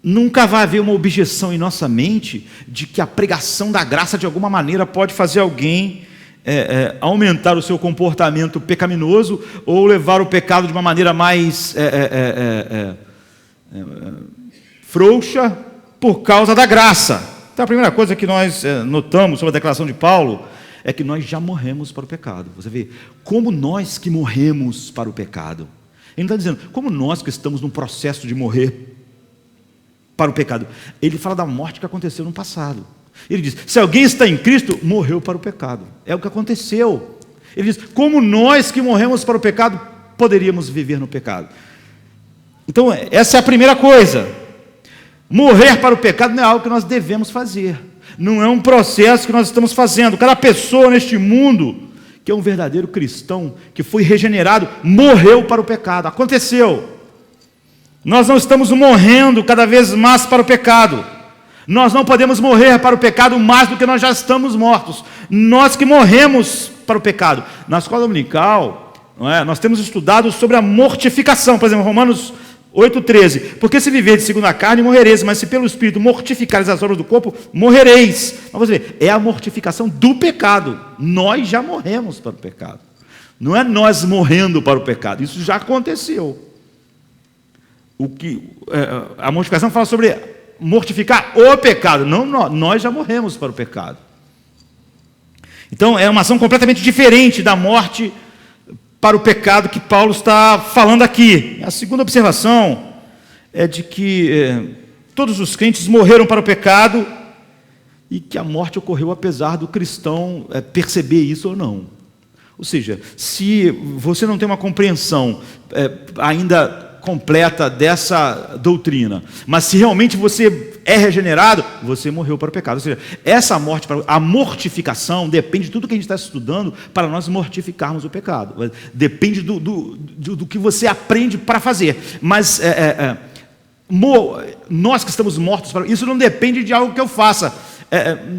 nunca vai haver uma objeção em nossa mente de que a pregação da graça de alguma maneira pode fazer alguém aumentar o seu comportamento pecaminoso ou levar o pecado de uma maneira mais frouxa por causa da graça. Então a primeira coisa que nós notamos sobre a declaração de Paulo é que nós já morremos para o pecado. Você vê, como nós que morremos para o pecado. Ele não está dizendo, como nós que estamos num processo de morrer para o pecado. Ele fala da morte que aconteceu no passado. Ele diz, se alguém está em Cristo, morreu para o pecado. É o que aconteceu. Ele diz, como nós que morremos para o pecado, poderíamos viver no pecado. Então, essa é a primeira coisa. Morrer para o pecado não é algo que nós devemos fazer. Não é um processo que nós estamos fazendo. Cada pessoa neste mundo que é um verdadeiro cristão, que foi regenerado, morreu para o pecado. Aconteceu. Nós não estamos morrendo cada vez mais para o pecado. Nós não podemos morrer para o pecado mais do que nós já estamos mortos. Nós que morremos para o pecado. Na escola dominical, nós temos estudado sobre a mortificação. Por exemplo, Romanos 8,13. Porque se viver segundo a carne, morrereis, mas se pelo Espírito mortificares as obras do corpo, morrereis. Mas você vê, é a mortificação do pecado. Nós já morremos para o pecado. Não é nós morrendo para o pecado. Isso já aconteceu. A mortificação fala sobre mortificar o pecado. Não, nós já morremos para o pecado. Então é uma ação completamente diferente da morte para o pecado que Paulo está falando aqui. A segunda observação é de que todos os crentes morreram para o pecado e que a morte ocorreu apesar do cristão perceber isso ou não. Ou seja, se você não tem uma compreensão ainda completa dessa doutrina, mas se realmente você é regenerado, você morreu para o pecado. Ou seja, essa morte, a mortificação depende de tudo que a gente está estudando para nós mortificarmos o pecado. Depende do que você aprende para fazer. Mas nós que estamos mortos, isso não depende de algo que eu faça.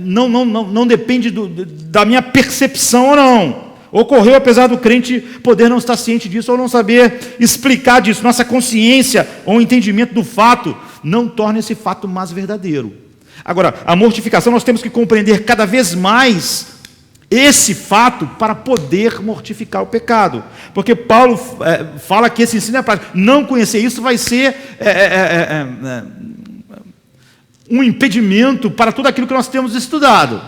Não depende da minha percepção ou não. Ocorreu apesar do crente poder não estar ciente disso ou não saber explicar disso. Nossa consciência ou entendimento do fato não torna esse fato mais verdadeiro. Agora, a mortificação, nós temos que compreender cada vez mais esse fato para poder mortificar o pecado. Porque Paulo fala que esse ensino é prático. Não conhecer isso vai ser um impedimento para tudo aquilo que nós temos estudado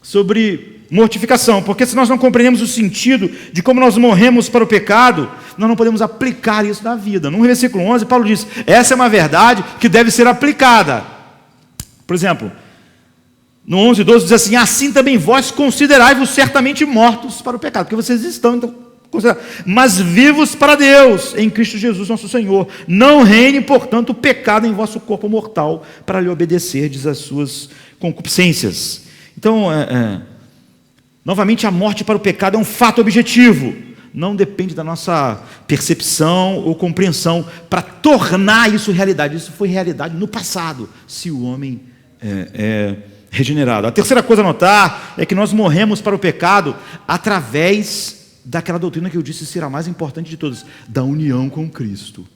sobre mortificação, porque se nós não compreendemos o sentido de como nós morremos para o pecado, nós não podemos aplicar isso na vida. No versículo 11, Paulo diz, essa é uma verdade que deve ser aplicada. Por exemplo, no 11:12 diz assim, assim também vós considerai-vos certamente mortos para o pecado, porque vocês estão, então, mas vivos para Deus, em Cristo Jesus nosso Senhor. Não reine, portanto, o pecado em vosso corpo mortal, para lhe obedecerdes às suas concupiscências. Então, novamente, a morte para o pecado é um fato objetivo. Não depende da nossa percepção ou compreensão para tornar isso realidade. Isso foi realidade no passado, se o homem é regenerado. A terceira coisa a notar é que nós morremos para o pecado através daquela doutrina que eu disse ser a mais importante de todas, da união com Cristo.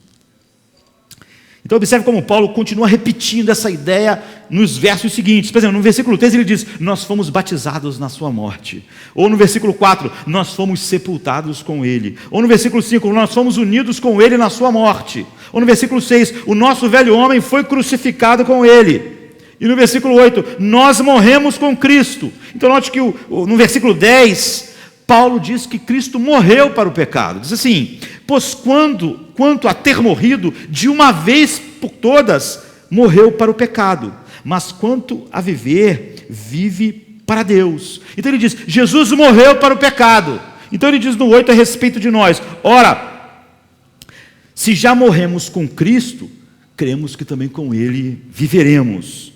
Então observe como Paulo continua repetindo essa ideia nos versos seguintes. Por exemplo, no versículo 3 ele diz, nós fomos batizados na sua morte. Ou no versículo 4, nós fomos sepultados com ele. Ou no versículo 5, nós fomos unidos com ele na sua morte. Ou no versículo 6, o nosso velho homem foi crucificado com ele. E no versículo 8, nós morremos com Cristo. Então note que no versículo 10, Paulo diz que Cristo morreu para o pecado. Diz assim, pois quanto a ter morrido, de uma vez por todas, morreu para o pecado. Mas quanto a viver, vive para Deus. Então ele diz, Jesus morreu para o pecado. Então ele diz no 8 a respeito de nós, ora, se já morremos com Cristo, cremos que também com Ele viveremos.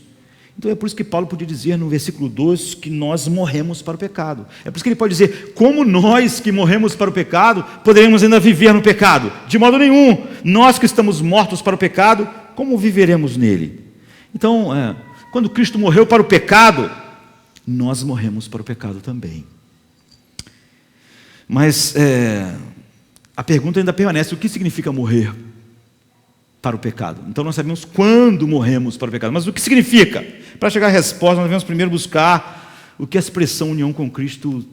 Então é por isso que Paulo podia dizer no versículo 12 que nós morremos para o pecado. É por isso que ele pode dizer, como nós que morremos para o pecado, poderemos ainda viver no pecado? De modo nenhum. Nós que estamos mortos para o pecado, como viveremos nele? Então, quando Cristo morreu para o pecado, nós morremos para o pecado também. Mas a pergunta ainda permanece, o que significa morrer para o pecado? Então nós sabemos quando morremos para o pecado, mas o que significa? Para chegar à resposta, nós devemos primeiro buscar o que a expressão união com Cristo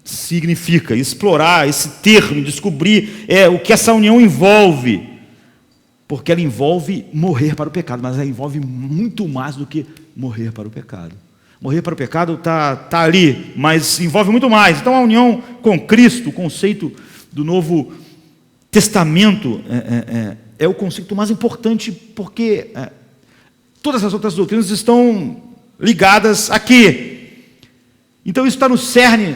significa, explorar esse termo, descobrir o que essa união envolve, porque ela envolve morrer para o pecado, mas ela envolve muito mais do que morrer para o pecado. Morrer para o pecado está ali, mas envolve muito mais. Então a união com Cristo, o conceito do Novo Testamento, é o conceito mais importante, porque todas as outras doutrinas estão ligadas aqui. Então isso está no cerne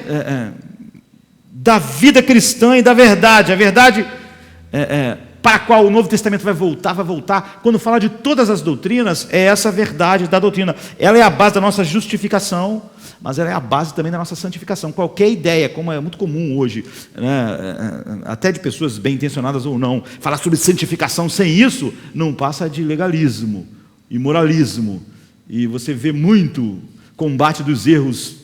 da vida cristã e da verdade. A verdade para a qual o Novo Testamento vai voltar. Quando fala de todas as doutrinas, é essa verdade da doutrina. Ela é a base da nossa justificação, mas ela é a base também da nossa santificação. Qualquer ideia, como é muito comum hoje, né, até de pessoas bem intencionadas ou não, falar sobre santificação sem isso, não passa de legalismo e moralismo. E você vê muito combate dos erros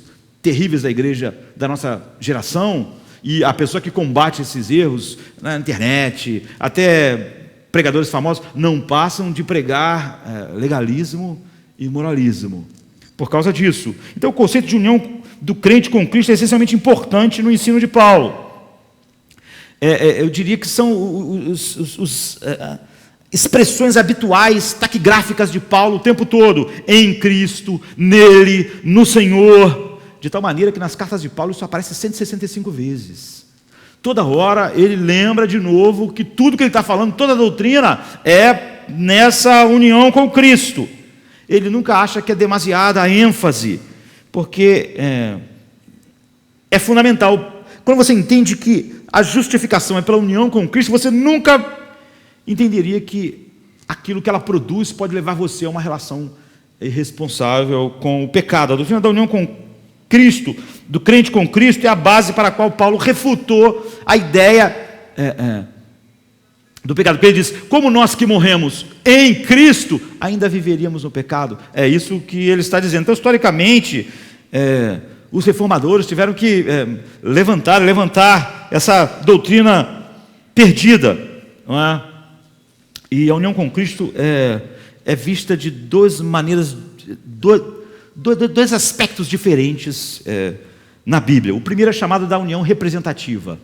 terríveis da igreja da nossa geração, e a pessoa que combate esses erros na internet, até pregadores famosos, não passam de pregar legalismo e moralismo. Por causa disso. Então o conceito de união do crente com Cristo é essencialmente importante no ensino de Paulo. Eu diria que são expressões habituais, taquigráficas de Paulo o tempo todo. Em Cristo, nele, no Senhor. De tal maneira que nas cartas de Paulo isso aparece 165 vezes. Toda hora ele lembra de novo que tudo que ele está falando, toda a doutrina, é nessa união com Cristo. Ele nunca acha que é demasiada a ênfase, porque é fundamental. Quando você entende que a justificação é pela união com Cristo, você nunca entenderia que aquilo que ela produz pode levar você a uma relação irresponsável com o pecado. A doutrina da união com Cristo, do crente com Cristo, é a base para a qual Paulo refutou a ideia do pecado. Porque ele diz: como nós que morremos em Cristo, ainda viveríamos no pecado. É isso que ele está dizendo. Então, historicamente, os reformadores tiveram que levantar essa doutrina perdida, não é? E a união com Cristo é vista de duas maneiras, dois aspectos diferentes na Bíblia. O primeiro é chamado da união representativa.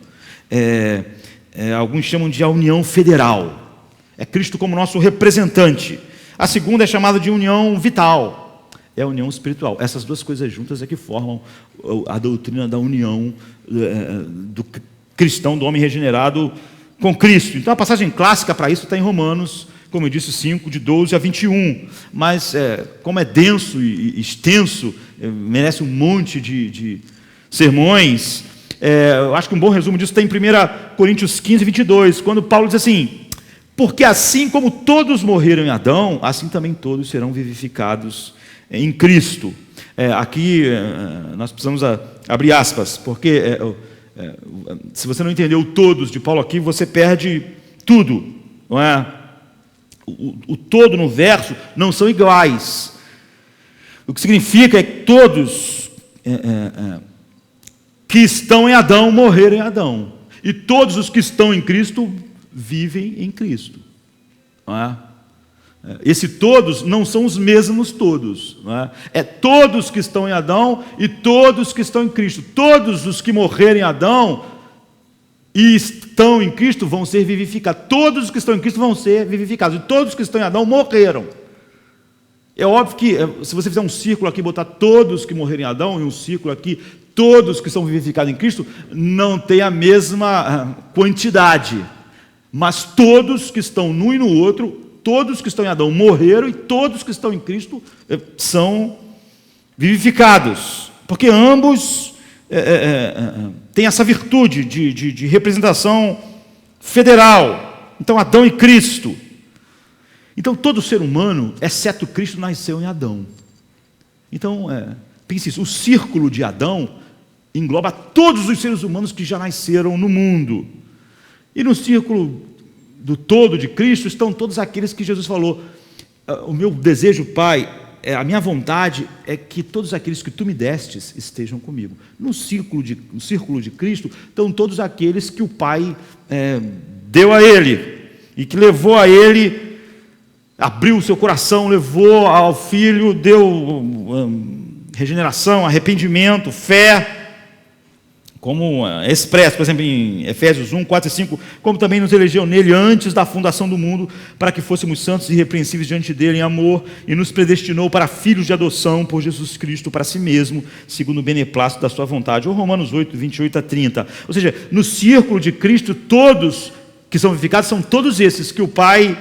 Alguns chamam de a união federal. É Cristo como nosso representante. A segunda é chamada de união vital. É a união espiritual. Essas duas coisas juntas é que formam a doutrina da união do cristão, do homem regenerado com Cristo. Então a passagem clássica para isso está em Romanos, como eu disse, 5, de 12 a 21. Mas como é denso e extenso, merece um monte de sermões. Eu acho que um bom resumo disso está em 1 Coríntios 15, 22, quando Paulo diz assim: porque assim como todos morreram em Adão, assim também todos serão vivificados em Cristo. Aqui nós precisamos abrir aspas, porque se você não entendeu todos de Paulo aqui, você perde tudo, não é? O todo no verso não são iguais. O que significa é que todos que estão em Adão morreram em Adão, e todos os que estão em Cristo vivem em Cristo, não é? Esse todos não são os mesmos todos, não é? É todos que estão em Adão e todos que estão em Cristo. Todos os que morrerem em Adão e estão em Cristo vão ser vivificados. Todos os que estão em Cristo vão ser vivificados. E todos que estão em Adão morreram. É óbvio que se você fizer um círculo aqui, botar todos que morreram em Adão, e um círculo aqui, todos que são vivificados em Cristo, não tem a mesma quantidade. Mas todos que estão num e no outro, todos que estão em Adão morreram, e todos que estão em Cristo são vivificados. Porque ambos têm essa virtude de representação federal. Então, Adão e Cristo. Então, todo ser humano, exceto Cristo, nasceu em Adão. Então, pense isso: o círculo de Adão engloba todos os seres humanos que já nasceram no mundo. E no círculo do todo de Cristo estão todos aqueles que Jesus falou: o meu desejo, Pai, a minha vontade é que todos aqueles que tu me destes estejam comigo. No círculo de Cristo estão todos aqueles que o Pai deu a Ele, e que levou a Ele, abriu o seu coração, levou ao Filho, deu regeneração, arrependimento, fé, como expresso, por exemplo, em Efésios 1, 4 e 5, como também nos elegeu nele antes da fundação do mundo, para que fôssemos santos e irrepreensíveis diante dele em amor, e nos predestinou para filhos de adoção por Jesus Cristo para si mesmo, segundo o beneplácito da sua vontade. Ou Romanos 8, 28 a 30. Ou seja, no círculo de Cristo, todos que são vivificados são todos esses que o Pai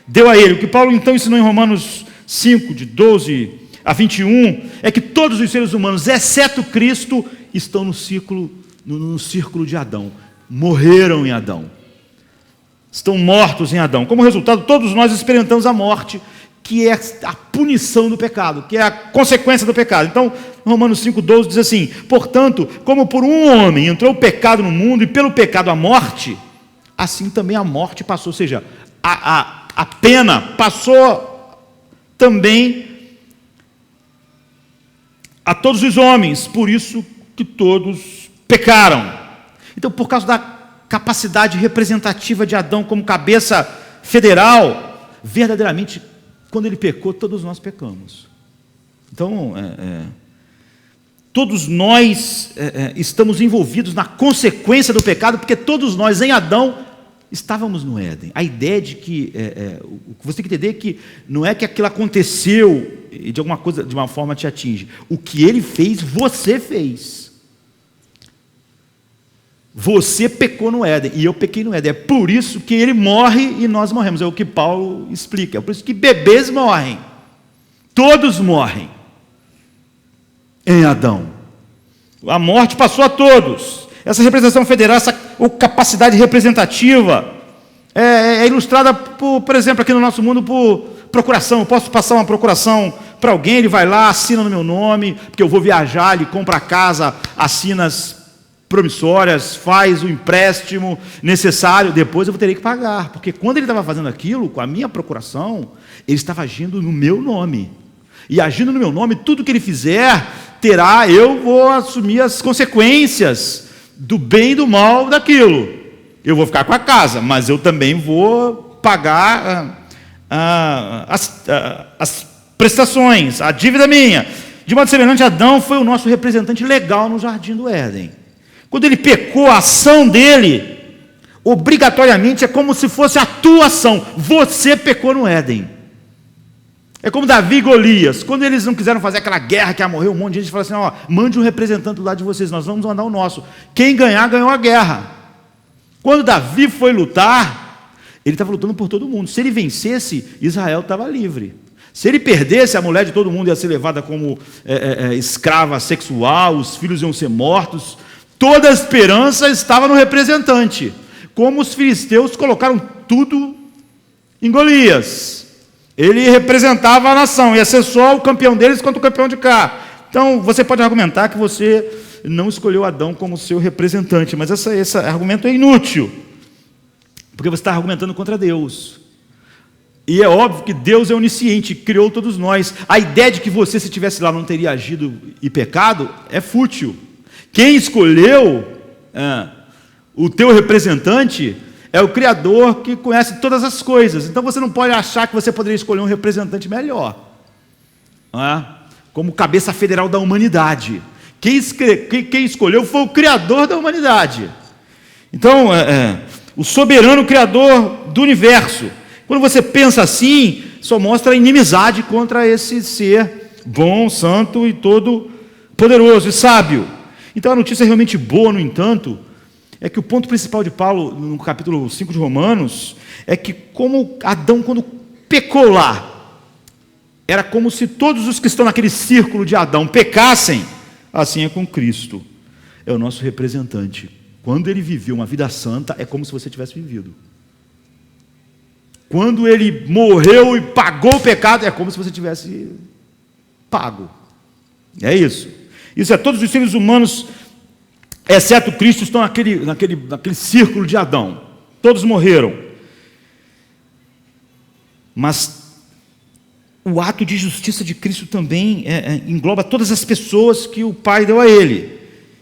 deu a ele. O que Paulo então ensinou em Romanos 5, de 12 a 21, é que todos os seres humanos, exceto Cristo, estão no círculo de Adão, morreram em Adão, estão mortos em Adão. Como resultado, todos nós experimentamos a morte, que é a punição do pecado, que é a consequência do pecado. Então, Romanos 5,12 diz assim: portanto, como por um homem entrou o pecado no mundo, e pelo pecado a morte, assim também a morte passou. Ou seja, a pena passou também a todos os homens, por isso que todos pecaram. Então, por causa da capacidade representativa de Adão como cabeça federal, verdadeiramente, quando ele pecou, todos nós pecamos. Então, todos nós estamos envolvidos na consequência do pecado, porque todos nós, em Adão, estávamos no Éden. A ideia de que, o que você tem que entender é que não é que aquilo aconteceu e de alguma coisa, de uma forma te atinge. O que ele fez, você fez. Você pecou no Éden e eu pequei no Éden. É por isso que ele morre e nós morremos. É o que Paulo explica. É por isso que bebês morrem. Todos morrem em Adão. A morte passou a todos. Essa representação federal, essa capacidade representativa é ilustrada, por exemplo, aqui no nosso mundo, por procuração. Eu posso passar uma procuração para alguém, ele vai lá, assina no meu nome, porque eu vou viajar, ele compra a casa, assina as promissórias, faz o empréstimo necessário, depois eu vou ter que pagar, porque quando ele estava fazendo aquilo, com a minha procuração, ele estava agindo no meu nome, e agindo no meu nome, tudo que ele fizer, eu vou assumir as consequências do bem e do mal daquilo. Eu vou ficar com a casa, mas eu também vou pagar as prestações, a dívida minha. De modo semelhante, Adão foi o nosso representante legal no jardim do Éden. Quando ele pecou, a ação dele, obrigatoriamente, é como se fosse a tua ação. Você pecou no Éden. É como Davi e Golias. Quando eles não quiseram fazer aquela guerra que morreu um monte de gente, falaram assim, mande um representante do lado de vocês, nós vamos mandar o nosso. Quem ganhar, ganhou a guerra. Quando Davi foi lutar, ele estava lutando por todo mundo. Se ele vencesse, Israel estava livre. Se ele perdesse, a mulher de todo mundo ia ser levada como escrava sexual, os filhos iam ser mortos. Toda a esperança estava no representante. Como os filisteus colocaram tudo em Golias. Ele representava a nação, ia ser só o campeão deles contra o campeão de cá. Então, você pode argumentar que você não escolheu Adão como seu representante, mas esse argumento é inútil, porque você está argumentando contra Deus. E é óbvio que Deus é onisciente, criou todos nós. A ideia de que você, se estivesse lá, não teria agido e pecado, é fútil. Quem escolheu o teu representante é o Criador, que conhece todas as coisas. Então você não pode achar que você poderia escolher um representante melhor, como cabeça federal da humanidade. Quem escolheu foi o Criador da humanidade. Então, o soberano Criador do universo. Quando você pensa assim, só mostra a inimizade contra esse ser bom, santo e todo poderoso e sábio. Então a notícia realmente boa, no entanto, é que o ponto principal de Paulo, no capítulo 5 de Romanos, é que como Adão, quando pecou lá, era como se todos os que estão naquele círculo de Adão pecassem, assim é com Cristo. É o nosso representante. Quando ele viveu uma vida santa, é como se você tivesse vivido. Quando ele morreu e pagou o pecado, é como se você tivesse pago. É isso. Isso é, todos os seres humanos, exceto Cristo, estão naquele círculo de Adão. Todos morreram. Mas o ato de justiça de Cristo também engloba todas as pessoas que o Pai deu a ele.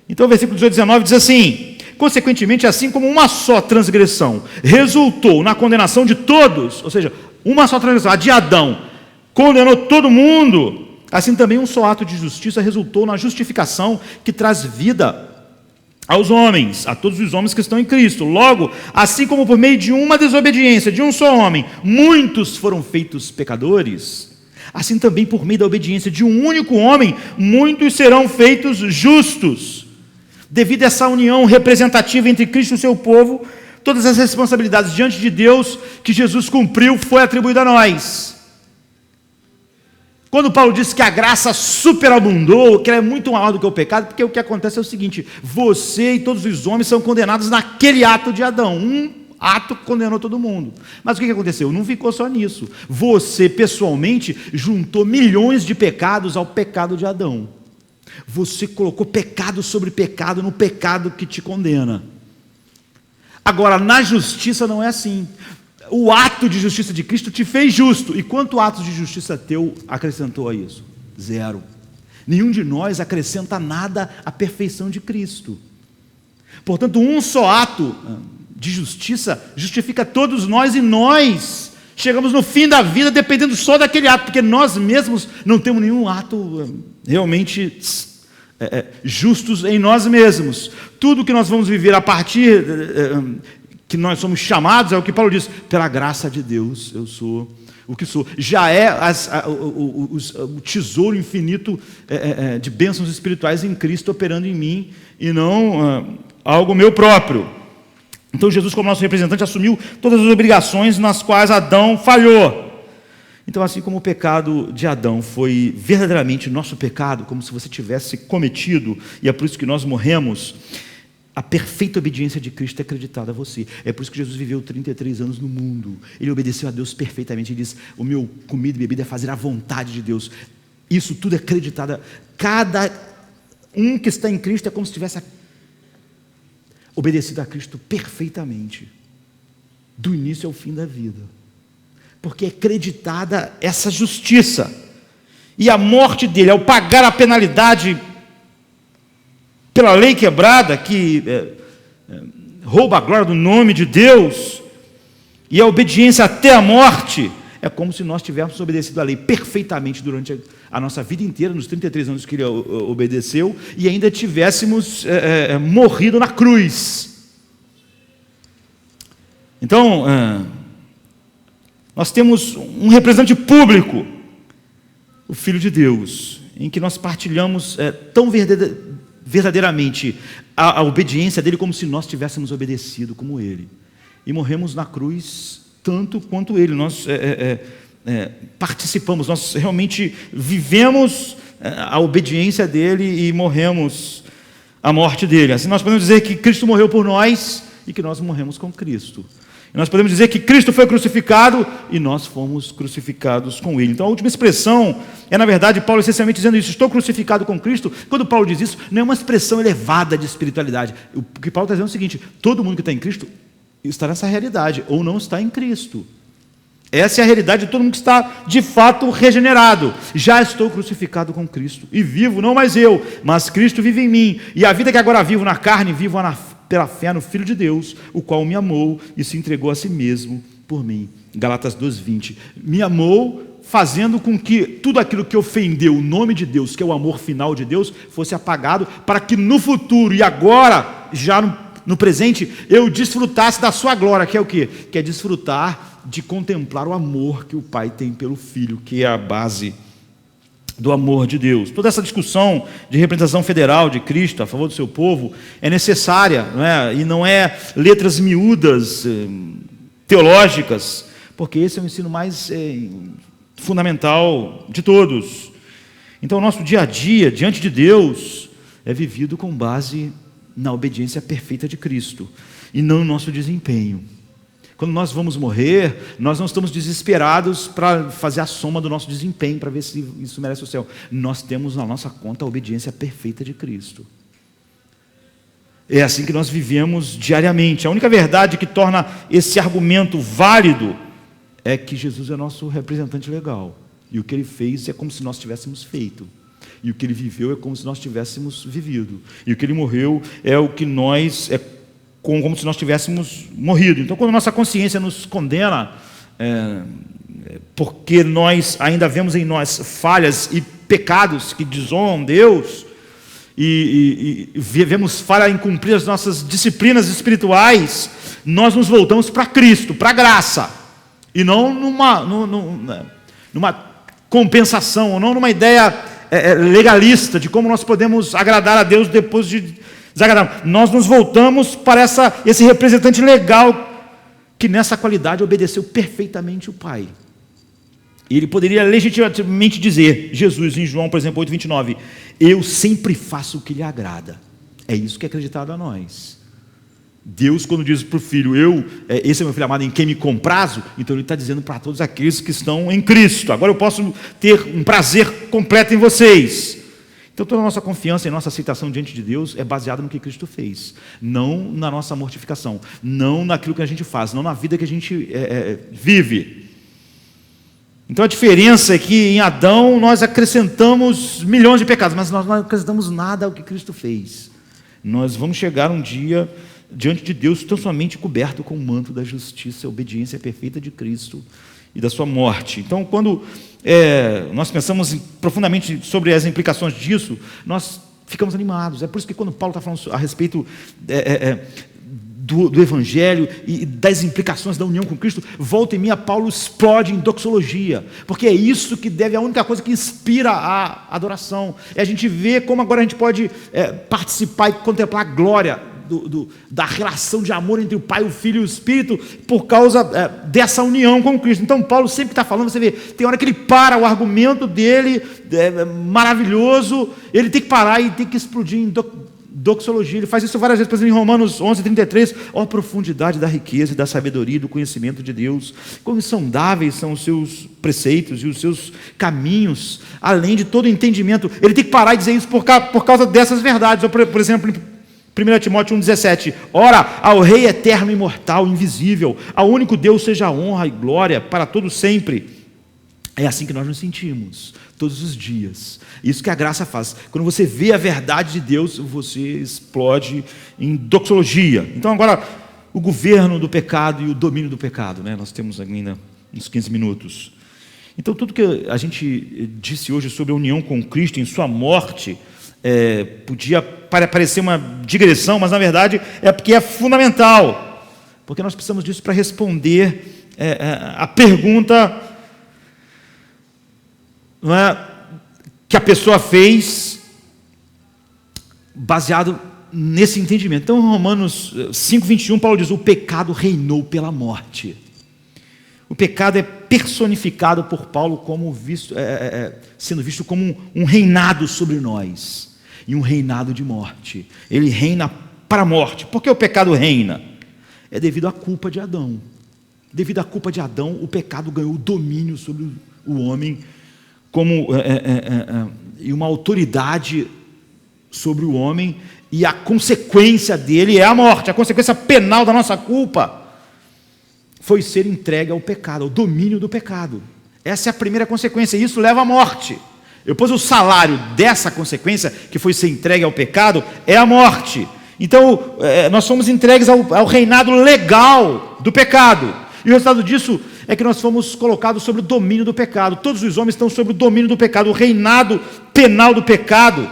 Então o versículo 18 e 19 diz assim: consequentemente, assim como uma só transgressão resultou na condenação de todos, ou seja, uma só transgressão, a de Adão, condenou todo mundo, assim também um só ato de justiça resultou na justificação que traz vida aos homens, a todos os homens que estão em Cristo. Logo, assim como por meio de uma desobediência de um só homem, muitos foram feitos pecadores, assim também por meio da obediência de um único homem, muitos serão feitos justos. Devido a essa união representativa entre Cristo e o seu povo, todas as responsabilidades diante de Deus que Jesus cumpriu foi atribuída a nós. Quando Paulo disse que a graça superabundou, que ela é muito maior do que o pecado, porque o que acontece é o seguinte: você e todos os homens são condenados naquele ato de Adão. Um ato condenou todo mundo. Mas o que aconteceu? Não ficou só nisso. Você, pessoalmente, juntou milhões de pecados ao pecado de Adão. Você colocou pecado sobre pecado no pecado que te condena. Agora, na justiça não é assim. O ato de justiça de Cristo te fez justo. E quanto ato de justiça teu acrescentou a isso? Zero. Nenhum de nós acrescenta nada à perfeição de Cristo. Portanto, um só ato de justiça justifica todos nós, e nós chegamos no fim da vida dependendo só daquele ato, porque nós mesmos não temos nenhum ato realmente justos em nós mesmos. Tudo que nós vamos viver a partir que nós somos chamados, é o que Paulo diz: pela graça de Deus eu sou o que sou. Já é o tesouro infinito de bênçãos espirituais em Cristo operando em mim, e não algo meu próprio. Então Jesus, como nosso representante, assumiu todas as obrigações nas quais Adão falhou. Então, assim como o pecado de Adão foi verdadeiramente nosso pecado, como se você tivesse cometido, e é por isso que nós morremos, a perfeita obediência de Cristo é acreditada a você. É por isso que Jesus viveu 33 anos no mundo. Ele obedeceu a Deus perfeitamente. Ele diz: o meu comida e bebida é fazer a vontade de Deus. Isso tudo é acreditado. Cada um que está em Cristo é como se tivesse obedecido a Cristo perfeitamente, do início ao fim da vida, porque é acreditada essa justiça. E a morte dele, ao pagar a penalidade pela lei quebrada, que rouba a glória do nome de Deus, e a obediência até a morte, é como se nós tivéssemos obedecido a lei perfeitamente durante a nossa vida inteira, nos 33 anos que ele obedeceu, e ainda tivéssemos morrido na cruz. Então, nós temos um representante público, o Filho de Deus, em que nós partilhamos tão verdadeiramente a obediência dele, como se nós tivéssemos obedecido como ele, e morremos na cruz tanto quanto ele. Nós participamos, nós realmente vivemos a obediência dele e morremos a morte dele. Assim nós podemos dizer que Cristo morreu por nós e que nós morremos com Cristo. E nós podemos dizer que Cristo foi crucificado e nós fomos crucificados com ele. Então a última expressão é, na verdade, Paulo essencialmente dizendo isso: estou crucificado com Cristo. Quando Paulo diz isso, não é uma expressão elevada de espiritualidade. O que Paulo está dizendo é o seguinte: todo mundo que está em Cristo está nessa realidade, ou não está em Cristo. Essa é a realidade de todo mundo que está de fato regenerado. Já estou crucificado com Cristo, e vivo não mais eu, mas Cristo vive em mim, e a vida que agora vivo na carne, vivo pela fé no Filho de Deus, o qual me amou e se entregou a si mesmo por mim. Galatas 2:20. Me amou, fazendo com que tudo aquilo que ofendeu o nome de Deus, que é o amor final de Deus, fosse apagado, para que no futuro e agora, já no presente, eu desfrutasse da sua glória, que é o quê? Que é desfrutar de contemplar o amor que o Pai tem pelo Filho, que é a base do amor de Deus. Toda essa discussão de representação federal de Cristo a favor do seu povo é necessária, não é? E não é letras miúdas, teológicas, porque esse é o ensino mais fundamental de todos. Então o nosso dia a dia diante de Deus é vivido com base na obediência perfeita de Cristo e não no nosso desempenho. Quando nós vamos morrer, nós não estamos desesperados para fazer a soma do nosso desempenho, para ver se isso merece o céu. Nós temos na nossa conta a obediência perfeita de Cristo. É assim que nós vivemos diariamente. A única verdade que torna esse argumento válido é que Jesus é nosso representante legal. E o que ele fez é como se nós tivéssemos feito. E o que ele viveu é como se nós tivéssemos vivido. E o que ele morreu é o que nós... como se nós tivéssemos morrido. Então, quando nossa consciência nos condena, porque nós ainda vemos em nós falhas e pecados que desonram Deus, e vemos falha em cumprir as nossas disciplinas espirituais, nós nos voltamos para Cristo, para a graça, e não numa compensação, ou não numa ideia legalista de como nós podemos agradar a Deus depois de desagradável. Nós nos voltamos para esse representante legal que nessa qualidade obedeceu perfeitamente o Pai. E ele poderia legitimamente dizer, Jesus em João, por exemplo, 8:29, eu sempre faço o que lhe agrada. É isso que é acreditado a nós. Deus, quando diz para o Filho, esse é meu Filho amado em quem me comprazo, então ele está dizendo para todos aqueles que estão em Cristo, agora eu posso ter um prazer completo em vocês. Então toda a nossa confiança e nossa aceitação diante de Deus é baseada no que Cristo fez, não na nossa mortificação, não naquilo que a gente faz, não na vida que a gente vive. Então a diferença é que em Adão nós acrescentamos milhões de pecados, mas nós não acrescentamos nada ao que Cristo fez. Nós vamos chegar um dia diante de Deus tão somente coberto com o manto da justiça, a obediência perfeita de Cristo e da sua morte. Então quando nós pensamos profundamente sobre as implicações disso, nós ficamos animados. É por isso que quando Paulo está falando a respeito do Evangelho e das implicações da união com Cristo, volta e meia Paulo explode em doxologia, porque é isso que deve, a única coisa que inspira a adoração, é a gente ver como agora a gente pode participar e contemplar a glória da relação de amor entre o Pai, o Filho e o Espírito, por causa dessa união com Cristo. Então Paulo sempre está falando, você vê, tem hora que ele para, o argumento dele é maravilhoso, ele tem que parar e tem que explodir em doxologia. Ele faz isso várias vezes, por exemplo, em Romanos 11:33, ó profundidade da riqueza e da sabedoria e do conhecimento de Deus, como insondáveis são os seus preceitos e os seus caminhos, além de todo entendimento. Ele tem que parar e dizer isso por causa dessas verdades. Ou, por exemplo, 1 Timóteo 1,17, ora, ao Rei eterno, imortal, invisível, ao único Deus seja a honra e glória para todos sempre. É assim que nós nos sentimos, todos os dias. Isso que a graça faz. Quando você vê a verdade de Deus, você explode em doxologia. Então agora, o governo do pecado e o domínio do pecado, né? Nós temos ainda uns 15 minutos. Então tudo que a gente disse hoje sobre a união com Cristo em sua morte, podia parecer uma digressão, mas na verdade é porque é fundamental, porque nós precisamos disso para responder a pergunta, não é, que a pessoa fez baseado nesse entendimento. Então, em Romanos 5:21, Paulo diz: o pecado reinou pela morte. O pecado é personificado por Paulo como sendo visto como um reinado sobre nós, e um reinado de morte. Ele reina para a morte. Por que o pecado reina? É devido à culpa de Adão. Devido à culpa de Adão, o pecado ganhou domínio sobre o homem, e uma autoridade sobre o homem, e a consequência dele é a morte. A consequência penal da nossa culpa foi ser entregue ao pecado, ao domínio do pecado. Essa é a primeira consequência, e isso leva à morte. Depois, o salário dessa consequência, que foi ser entregue ao pecado, é a morte. Então, nós fomos entregues ao reinado legal do pecado. E o resultado disso é que nós fomos colocados sob o domínio do pecado. Todos os homens estão sob o domínio do pecado, o reinado penal do pecado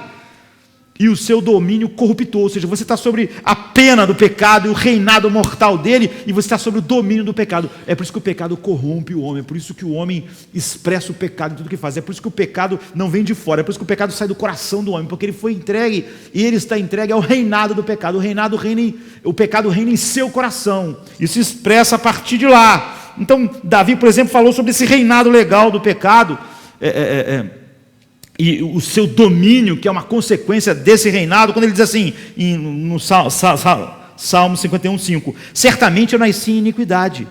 e o seu domínio corruptor. Ou seja, você está sobre a pena do pecado e o reinado mortal dele, e você está sobre o domínio do pecado. É por isso que o pecado corrompe o homem, é por isso que o homem expressa o pecado em tudo que faz, é por isso que o pecado não vem de fora, é por isso que o pecado sai do coração do homem, porque ele foi entregue, e ele está entregue ao reinado do pecado. O pecado reina em seu coração, e se expressa a partir de lá. Então, Davi, por exemplo, falou sobre esse reinado legal do pecado, e o seu domínio, que é uma consequência desse reinado, quando ele diz assim, no Salmo 51:5, certamente eu nasci em iniquidade,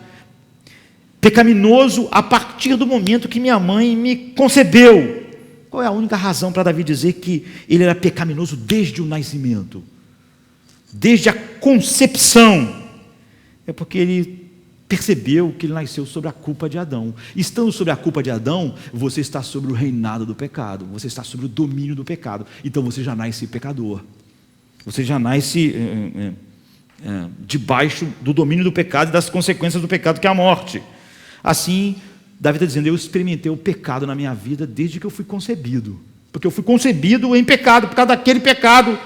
pecaminoso a partir do momento que minha mãe me concebeu. Qual é a única razão para Davi dizer que ele era pecaminoso desde o nascimento? Desde a concepção? É porque ele percebeu que ele nasceu sobre a culpa de Adão. Estando sobre a culpa de Adão, você está sobre o reinado do pecado, você está sobre o domínio do pecado. Então você já nasce pecador, você já nasce debaixo do domínio do pecado e das consequências do pecado, que é a morte. Assim, Davi está dizendo: eu experimentei o pecado na minha vida desde que eu fui concebido, porque eu fui concebido em pecado, por causa daquele pecado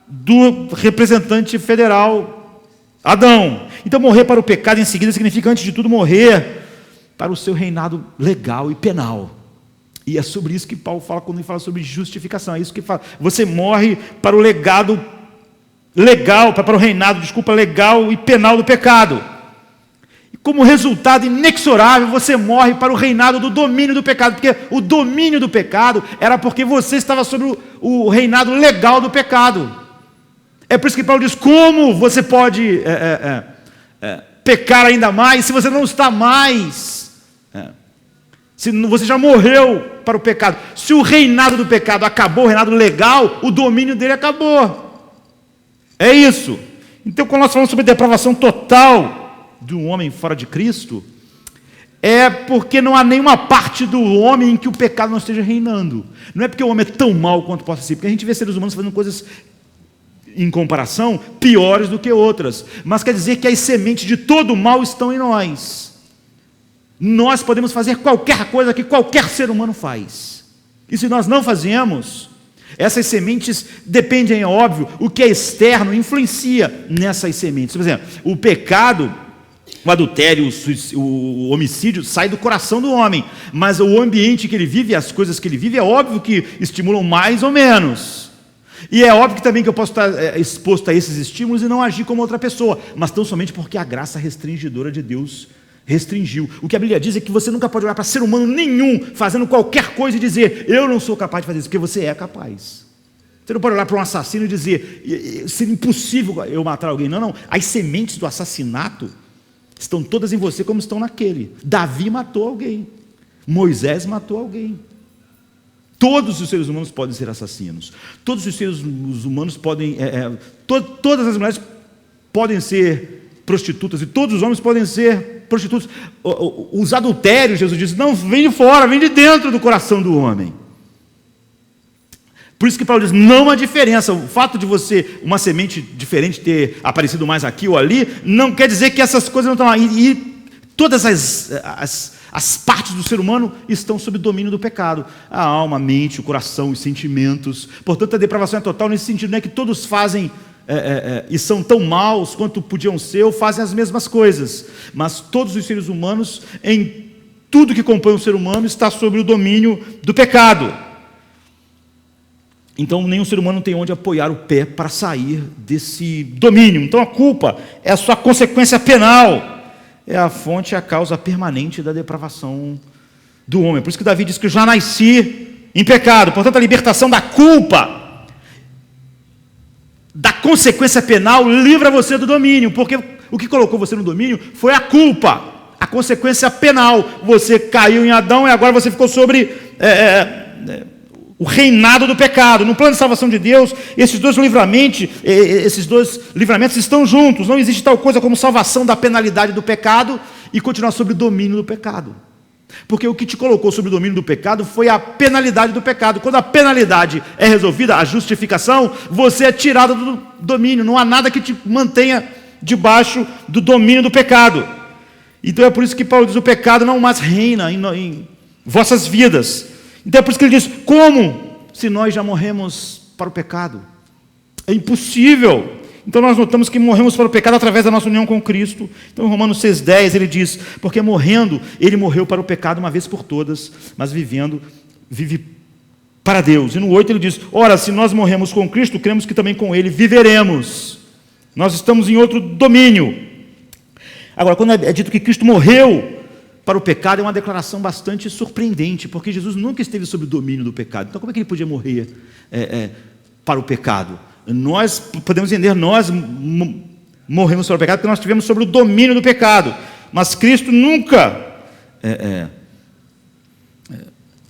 do representante federal Adão. Então, morrer para o pecado em seguida significa, antes de tudo, morrer para o seu reinado legal e penal. E é sobre isso que Paulo fala quando ele fala sobre justificação. É isso que fala. Você morre para o legado legal, para o reinado, legal e penal do pecado. E como resultado inexorável, você morre para o reinado do domínio do pecado, porque o domínio do pecado era porque você estava sobre o reinado legal do pecado. É por isso que Paulo diz: como você pode pecar ainda mais se você não está mais? Se você já morreu para o pecado. Se o reinado do pecado acabou, o reinado legal, o domínio dele acabou. É isso. Então, quando nós falamos sobre depravação total de um homem fora de Cristo, é porque não há nenhuma parte do homem em que o pecado não esteja reinando. Não é porque o homem é tão mau quanto possa ser, porque a gente vê seres humanos fazendo coisas, em comparação, piores do que outras, mas quer dizer que as sementes de todo o mal estão em nós. Nós podemos fazer qualquer coisa que qualquer ser humano faz, e se nós não fazemos, Essas sementes dependem, é óbvio, o que é externo influencia nessas sementes. Por exemplo, o pecado, o adultério, o homicídio sai do coração do homem, mas o ambiente que ele vive, as coisas que ele vive, é óbvio que estimulam mais ou menos. E é óbvio que também que eu posso estar exposto a esses estímulos e não agir como outra pessoa, mas tão somente porque a graça restringidora de Deus restringiu. O que a Bíblia diz é que você nunca pode olhar para ser humano nenhum fazendo qualquer coisa e dizer, eu não sou capaz de fazer isso, porque você é capaz. Você não pode olhar para um assassino e dizer, seria impossível eu matar alguém. Não. As sementes do assassinato estão todas em você como estão naquele. Davi matou alguém. Moisés matou alguém. Todos os seres humanos podem ser assassinos. Todos os seres humanos podem... todas as mulheres podem ser prostitutas e todos os homens podem ser prostitutos. Os adultérios, Jesus disse, não vem de fora, vem de dentro do coração do homem. Por isso que Paulo diz, não há diferença. O fato de você, uma semente diferente, ter aparecido mais aqui ou ali, não quer dizer que essas coisas não estão lá. E todas as partes do ser humano estão sob domínio do pecado. A alma, a mente, o coração, os sentimentos. Portanto, a depravação é total nesse sentido. Não é que todos fazem e são tão maus quanto podiam ser ou fazem as mesmas coisas. Mas todos os seres humanos, em tudo que compõe o ser humano, está sob o domínio do pecado. Então, nenhum ser humano tem onde apoiar o pé para sair desse domínio. Então, a culpa é a sua consequência penal. É a fonte e a causa permanente da depravação do homem. Por isso que Davi diz que já nasci em pecado. Portanto, a libertação da culpa, da consequência penal, livra você do domínio. Porque o que colocou você no domínio foi a culpa, a consequência penal. Você caiu em Adão e agora você ficou sobre... o reinado do pecado. No plano de salvação de Deus, esses dois livramentos estão juntos. Não existe tal coisa como salvação da penalidade do pecado e continuar sob o domínio do pecado. Porque o que te colocou sob o domínio do pecado foi a penalidade do pecado. Quando a penalidade é resolvida, a justificação, você é tirado do domínio. Não há nada que te mantenha debaixo do domínio do pecado. Então é por isso que Paulo diz, o pecado não mais reina em vossas vidas. Então é por isso que ele diz, como se nós já morremos para o pecado? É impossível. Então nós notamos que morremos para o pecado através da nossa união com Cristo. Então em Romanos 6,10 ele diz, porque morrendo, ele morreu para o pecado uma vez por todas, mas vivendo, vive para Deus. E no 8 ele diz, ora, se nós morremos com Cristo, cremos que também com ele viveremos. Nós estamos em outro domínio. Agora, quando é dito que Cristo morreu para o pecado, é uma declaração bastante surpreendente, porque Jesus nunca esteve sob o domínio do pecado. Então como é que ele podia morrer para o pecado? Nós podemos entender, nós morremos para o pecado porque nós estivemos sob o domínio do pecado, mas Cristo nunca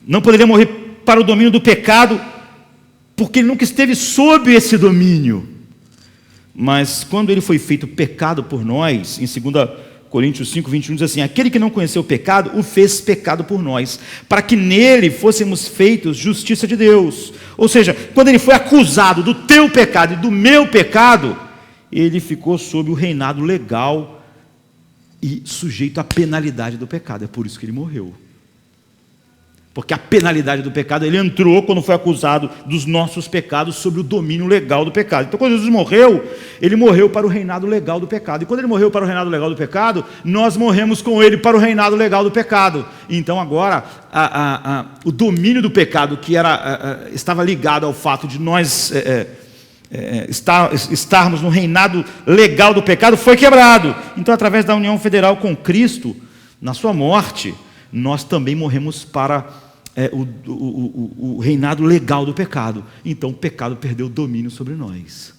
não poderia morrer para o domínio do pecado, porque ele nunca esteve sob esse domínio. Mas quando ele foi feito pecado por nós, em 2 Coríntios 5, 21 diz assim, aquele que não conheceu o pecado, o fez pecado por nós, para que nele fôssemos feitos justiça de Deus. Ou seja, quando ele foi acusado do teu pecado e do meu pecado, ele ficou sob o reinado legal e sujeito à penalidade do pecado. É por isso que ele morreu. Porque a penalidade do pecado, ele entrou quando foi acusado dos nossos pecados sobre o domínio legal do pecado. Então quando Jesus morreu, ele morreu para o reinado legal do pecado. E quando ele morreu para o reinado legal do pecado, nós morremos com ele para o reinado legal do pecado. Então agora, o domínio do pecado, que estava ligado ao fato de nós estarmos no reinado legal do pecado, foi quebrado. Então através da união federal com Cristo, na sua morte, nós também morremos para o reinado legal do pecado. Então o pecado perdeu o domínio sobre nós.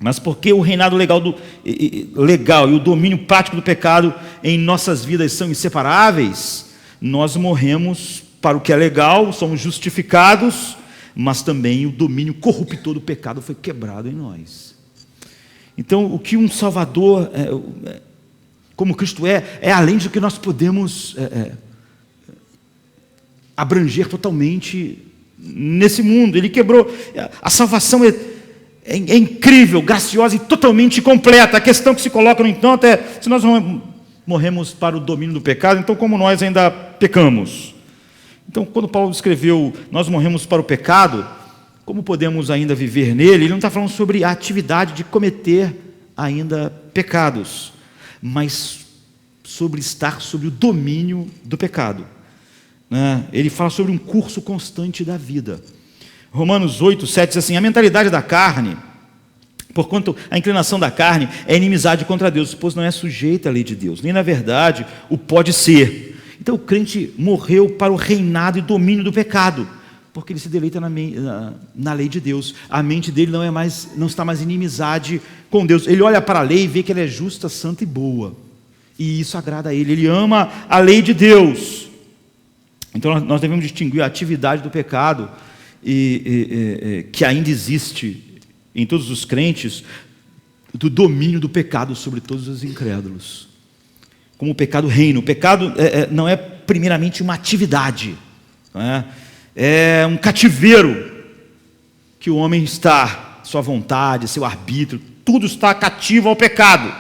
Mas porque o reinado legal e o domínio prático do pecado em nossas vidas são inseparáveis, nós morremos para o que é legal, somos justificados, mas também o domínio corruptor do pecado foi quebrado em nós. Então o que um Salvador... como Cristo é além do que nós podemos abranger totalmente nesse mundo. Ele quebrou, a salvação é incrível, graciosa e totalmente completa. A questão que se coloca, no entanto, é se nós morremos para o domínio do pecado, então como nós ainda pecamos? Então, quando Paulo escreveu, nós morremos para o pecado, como podemos ainda viver nele? Ele não está falando sobre a atividade de cometer ainda pecados, mas sobre estar sob o domínio do pecado. Ele fala sobre um curso constante da vida. Romanos 8, 7 diz assim: a mentalidade da carne, porquanto a inclinação da carne é inimizade contra Deus, pois não é sujeita à lei de Deus, nem na verdade o pode ser. Então o crente morreu para o reinado e domínio do pecado, porque ele se deleita na lei de Deus. A mente dele não está mais em inimizade com Deus. Ele olha para a lei e vê que ela é justa, santa e boa, e isso agrada a ele. Ele ama a lei de Deus. Então nós devemos distinguir a atividade do pecado que ainda existe em todos os crentes, do domínio do pecado sobre todos os incrédulos. Como o pecado reina. O pecado não é primeiramente uma atividade, é um cativeiro que o homem está, sua vontade, seu arbítrio, tudo está cativo ao pecado.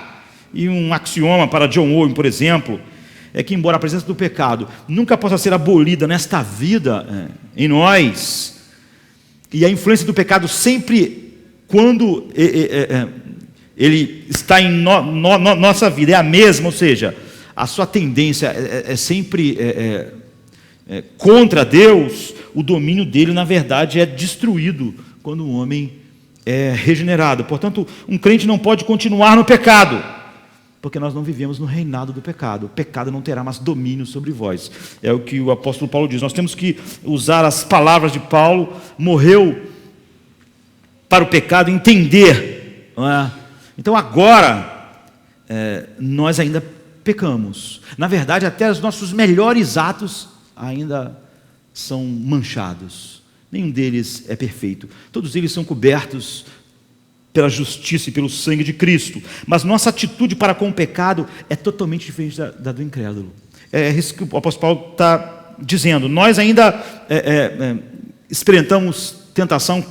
E um axioma para John Owen, por exemplo, é que embora a presença do pecado nunca possa ser abolida nesta vida, em nós, e a influência do pecado sempre, quando ele está em nossa vida, é a mesma, ou seja, a sua tendência é sempre contra Deus, o domínio dele, na verdade, é destruído quando o homem é regenerado. Portanto, um crente não pode continuar no pecado, porque nós não vivemos no reinado do pecado. O pecado não terá mais domínio sobre vós. É o que o apóstolo Paulo diz. Nós temos que usar as palavras de Paulo: morreu para o pecado, entender. Não é? Então agora, nós ainda pecamos. Na verdade, até os nossos melhores atos ainda são manchados. Nenhum deles é perfeito. Todos eles são cobertos pela justiça e pelo sangue de Cristo. Mas nossa atitude para com o pecado é totalmente diferente da do incrédulo. É isso que o apóstolo Paulo está dizendo. Nós ainda experimentamos tentação,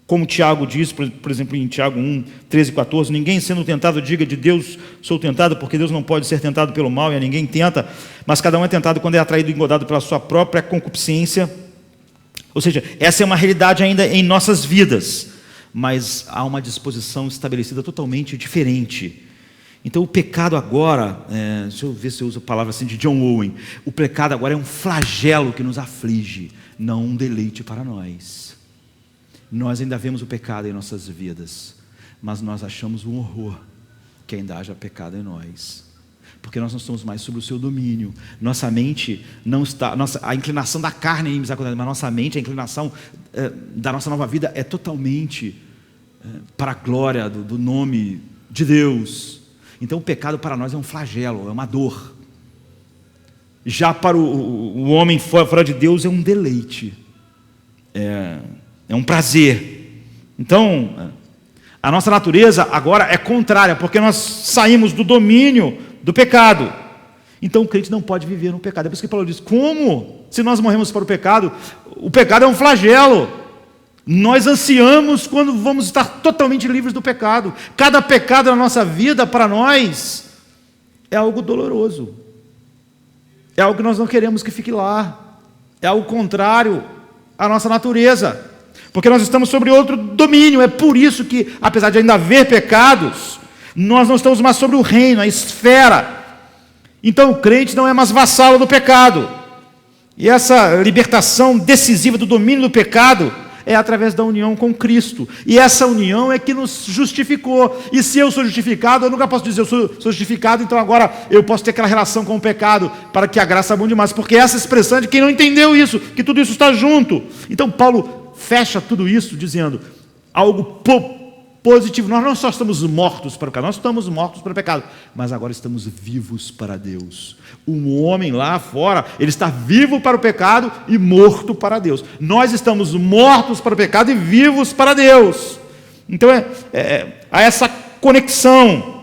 como Tiago diz, por exemplo, em Tiago 1, 13 e 14, ninguém sendo tentado diga de Deus sou tentado, porque Deus não pode ser tentado pelo mal, e a ninguém tenta, mas cada um é tentado quando é atraído e engodado pela sua própria concupiscência. Ou seja, essa é uma realidade ainda em nossas vidas, mas há uma disposição estabelecida totalmente diferente. Então o pecado agora, deixa eu ver se eu uso a palavra assim de John Owen, o pecado agora é um flagelo que nos aflige, não um deleite para nós. Nós ainda vemos o pecado em nossas vidas, mas nós achamos um horror que ainda haja pecado em nós, porque nós não estamos mais sob o seu domínio. Nossa mente não está, a inclinação da carne é inimizade, mas nossa mente, a inclinação da nossa nova vida é totalmente para a glória do nome de Deus. Então o pecado para nós é um flagelo, é uma dor. Já para o homem fora de Deus é um deleite, é um prazer. Então, a nossa natureza agora é contrária, porque nós saímos do domínio do pecado. Então o crente não pode viver no pecado. É por isso que Paulo diz: como? Se nós morremos para o pecado é um flagelo. Nós ansiamos quando vamos estar totalmente livres do pecado. Cada pecado na nossa vida, para nós, é algo doloroso. É algo que nós não queremos que fique lá. É algo contrário à nossa natureza, porque nós estamos sobre outro domínio. É por isso que, apesar de ainda haver pecados, nós não estamos mais sobre o reino, a esfera. Então o crente não é mais vassalo do pecado. E essa libertação decisiva do domínio do pecado é através da união com Cristo. E essa união é que nos justificou. E se eu sou justificado, eu nunca posso dizer eu sou justificado, então agora eu posso ter aquela relação com o pecado, para que a graça abunde mais. Porque essa expressão é de quem não entendeu isso, que tudo isso está junto. Então Paulo fecha tudo isso dizendo algo positivo. Nós não só estamos mortos para o pecado, nós estamos mortos para o pecado, mas agora estamos vivos para Deus. Um homem lá fora, ele está vivo para o pecado e morto para Deus. Nós estamos mortos para o pecado e vivos para Deus. Então há essa conexão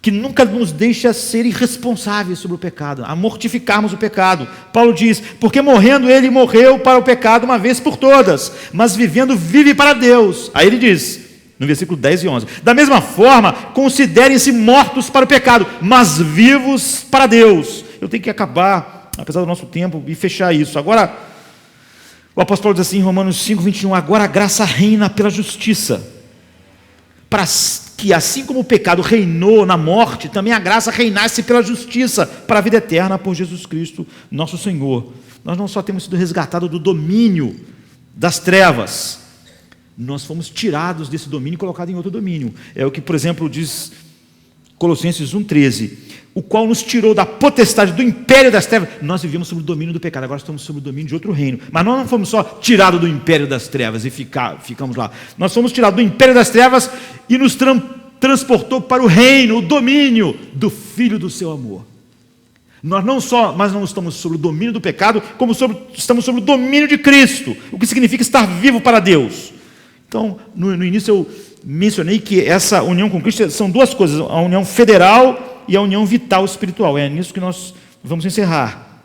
que nunca nos deixa ser irresponsáveis sobre o pecado, a mortificarmos o pecado. Paulo diz: porque morrendo ele morreu para o pecado uma vez por todas, mas vivendo vive para Deus. Aí ele diz, no versículo 10 e 11, da mesma forma, considerem-se mortos para o pecado, mas vivos para Deus. Eu tenho que acabar apesar do nosso tempo, e fechar isso. Agora, o apóstolo diz assim em Romanos 5:21, agora a graça reina pela justiça, para que assim como o pecado reinou na morte, também a graça reinasse pela justiça, para a vida eterna por Jesus Cristo, nosso Senhor. Nós não só temos sido resgatados do domínio das trevas, nós fomos tirados desse domínio e colocados em outro domínio. É o que, por exemplo, diz Colossenses 1:13, o qual nos tirou da potestade do império das trevas. Nós vivíamos sob o domínio do pecado, agora estamos sob o domínio de outro reino. Mas nós não fomos só tirados do império das trevas e ficamos lá. Nós fomos tirados do império das trevas e nos transportou para o reino, o domínio do Filho do seu amor. Nós não estamos sob o domínio do pecado, como estamos sob o domínio de Cristo, o que significa estar vivo para Deus. Então, no início eu mencionei que essa união com Cristo são duas coisas, a união federal e a união vital espiritual. É nisso que nós vamos encerrar.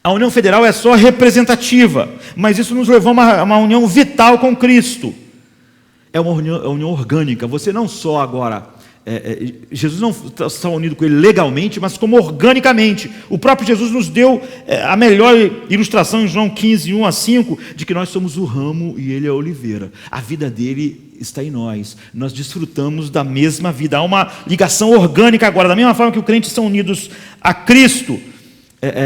A união federal é só representativa, mas isso nos levou a uma união vital com Cristo. É uma união orgânica. Você não só agora... Jesus não está unido com ele legalmente, mas como organicamente. O próprio Jesus nos deu a melhor ilustração em João 15:1-5, de que nós somos o ramo e ele é a oliveira. A vida dele está em nós. Nós desfrutamos da mesma vida. Há uma ligação orgânica agora, da mesma forma que os crentes são unidos a Cristo.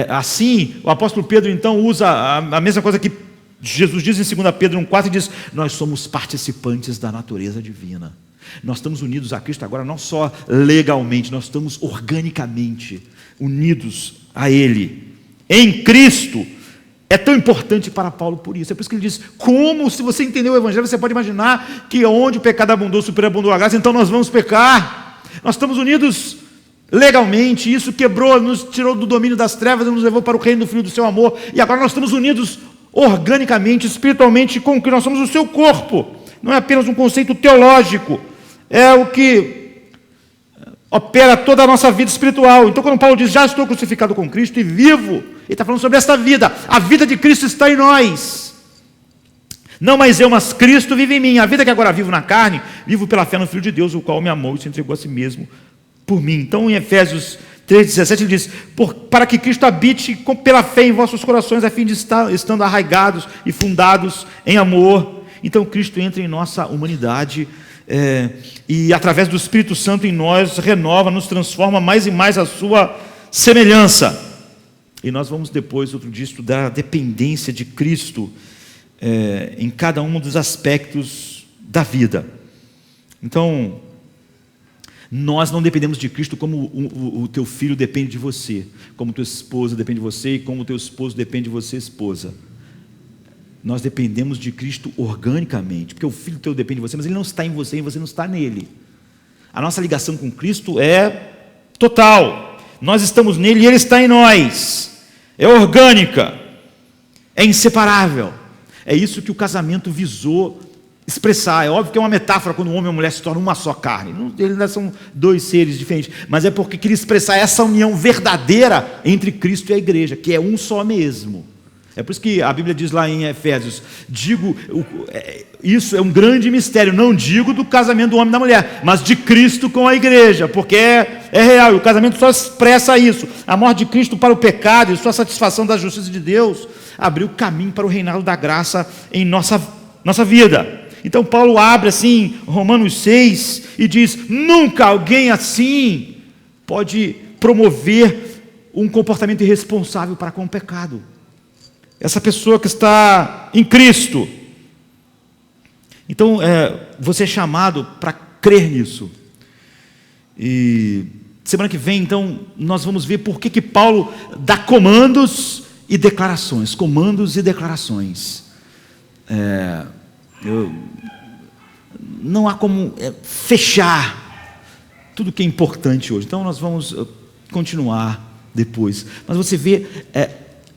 Assim, o apóstolo Pedro então usa a mesma coisa que Jesus diz em 2 Pedro 1:4 e diz: nós somos participantes da natureza divina. Nós estamos unidos a Cristo agora não só legalmente, nós estamos organicamente unidos a Ele. Em Cristo é tão importante para Paulo por isso. É por isso que ele diz, como se você entender o Evangelho, você pode imaginar que onde o pecado abundou, superabundou a graça, então nós vamos pecar. Nós estamos unidos legalmente, isso quebrou, nos tirou do domínio das trevas e nos levou para o reino do Filho do seu amor. E agora nós estamos unidos organicamente, espiritualmente, com que nós somos o seu corpo. Não é apenas um conceito teológico, é o que opera toda a nossa vida espiritual. Então, quando Paulo diz, já estou crucificado com Cristo e vivo, ele está falando sobre esta vida. A vida de Cristo está em nós. Não mais eu, mas Cristo vive em mim. A vida que agora vivo na carne, vivo pela fé no Filho de Deus, o qual me amou e se entregou a si mesmo por mim. Então, em Efésios 3:17, ele diz, para que Cristo habite pela fé em vossos corações, a fim de estando arraigados e fundados em amor. Então, Cristo entra em nossa humanidade, e através do Espírito Santo em nós, renova, nos transforma mais e mais a sua semelhança. E nós vamos depois, outro dia, estudar a dependência de Cristo em cada um dos aspectos da vida. Então, nós não dependemos de Cristo como o teu filho depende de você, como tua esposa depende de você e como o teu esposo depende de você, esposa. Nós dependemos de Cristo organicamente, porque o filho teu depende de você, mas ele não está em você e você não está nele. A nossa ligação com Cristo é total. Nós estamos nele e ele está em nós. É orgânica, é inseparável. É isso que o casamento visou expressar. É óbvio que é uma metáfora quando o homem e a mulher se tornam uma só carne. Eles ainda são dois seres diferentes, mas é porque queria expressar essa união verdadeira entre Cristo e a igreja, que é um só mesmo. É por isso que a Bíblia diz lá em Efésios, isso é um grande mistério, não digo do casamento do homem e da mulher, mas de Cristo com a igreja, porque é real, e o casamento só expressa isso. A morte de Cristo para o pecado e sua satisfação da justiça de Deus abriu caminho para o reinado da graça em nossa vida. Então Paulo abre assim, Romanos 6, e diz, nunca alguém assim pode promover um comportamento irresponsável para com o pecado. Essa pessoa que está em Cristo. Então, você é chamado para crer nisso. E semana que vem, então, nós vamos ver por que Paulo dá comandos e declarações. Comandos e declarações. Não há como fechar tudo que é importante hoje. Então, nós vamos continuar depois. Mas você vê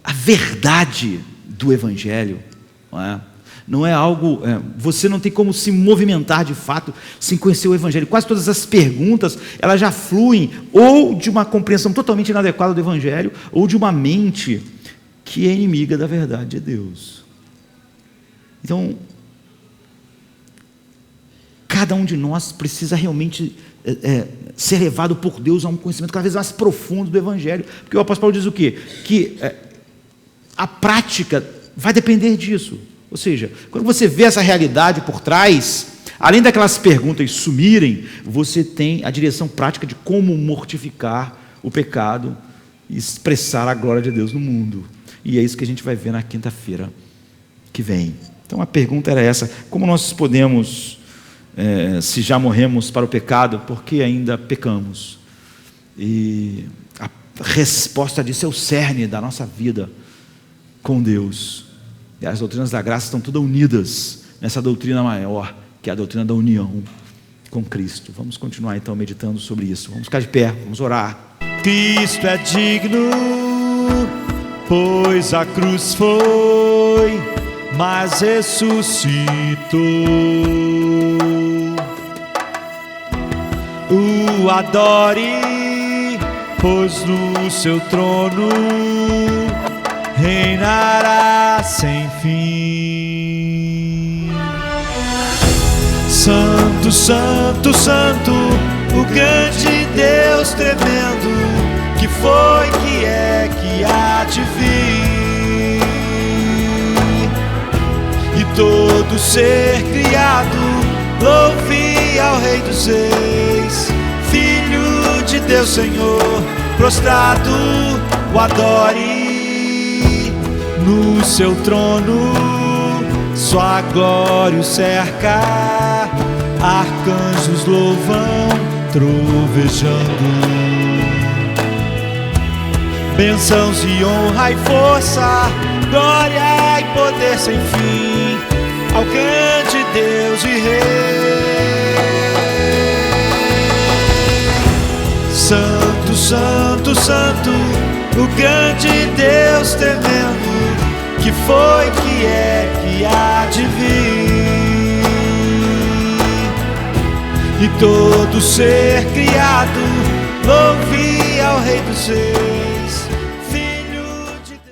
a verdade do Evangelho, não é algo, você não tem como se movimentar de fato sem conhecer o Evangelho. Quase todas as perguntas, elas já fluem ou de uma compreensão totalmente inadequada do Evangelho, ou de uma mente que é inimiga da verdade de Deus. Então, cada cada um de nós precisa realmente ser levado por Deus a um conhecimento cada vez mais profundo do Evangelho. Porque o apóstolo Paulo diz o quê? Que a prática vai depender disso. Ou seja, quando você vê essa realidade por trás, além daquelas perguntas sumirem, você tem a direção prática de como mortificar o pecado e expressar a glória de Deus no mundo. E é isso que a gente vai ver na quinta-feira que vem. Então a pergunta era essa: como nós podemos, se já morremos para o pecado, por que ainda pecamos? E a resposta disso é o cerne da nossa vida com Deus. E as doutrinas da graça estão todas unidas nessa doutrina maior, que é a doutrina da união com Cristo. Vamos continuar então meditando sobre isso. Vamos ficar de pé, vamos orar. Cristo é digno, pois a cruz foi, mas ressuscitou. O adore, pois no seu trono reinará sem fim. Santo, santo, santo, o grande Deus tremendo, que foi, que é, que há de vir. E todo ser criado louve ao Rei dos Reis, Filho de Deus, Senhor, prostrado o adore. No seu trono sua glória o cerca, arcanjos louvam trovejando. Bênçãos e honra e força, glória e poder sem fim, ao grande Deus e Rei. Santo, santo, santo, o grande Deus tremendo, que foi, que é, que há de vir. E todo ser criado louve ao Rei dos Reis,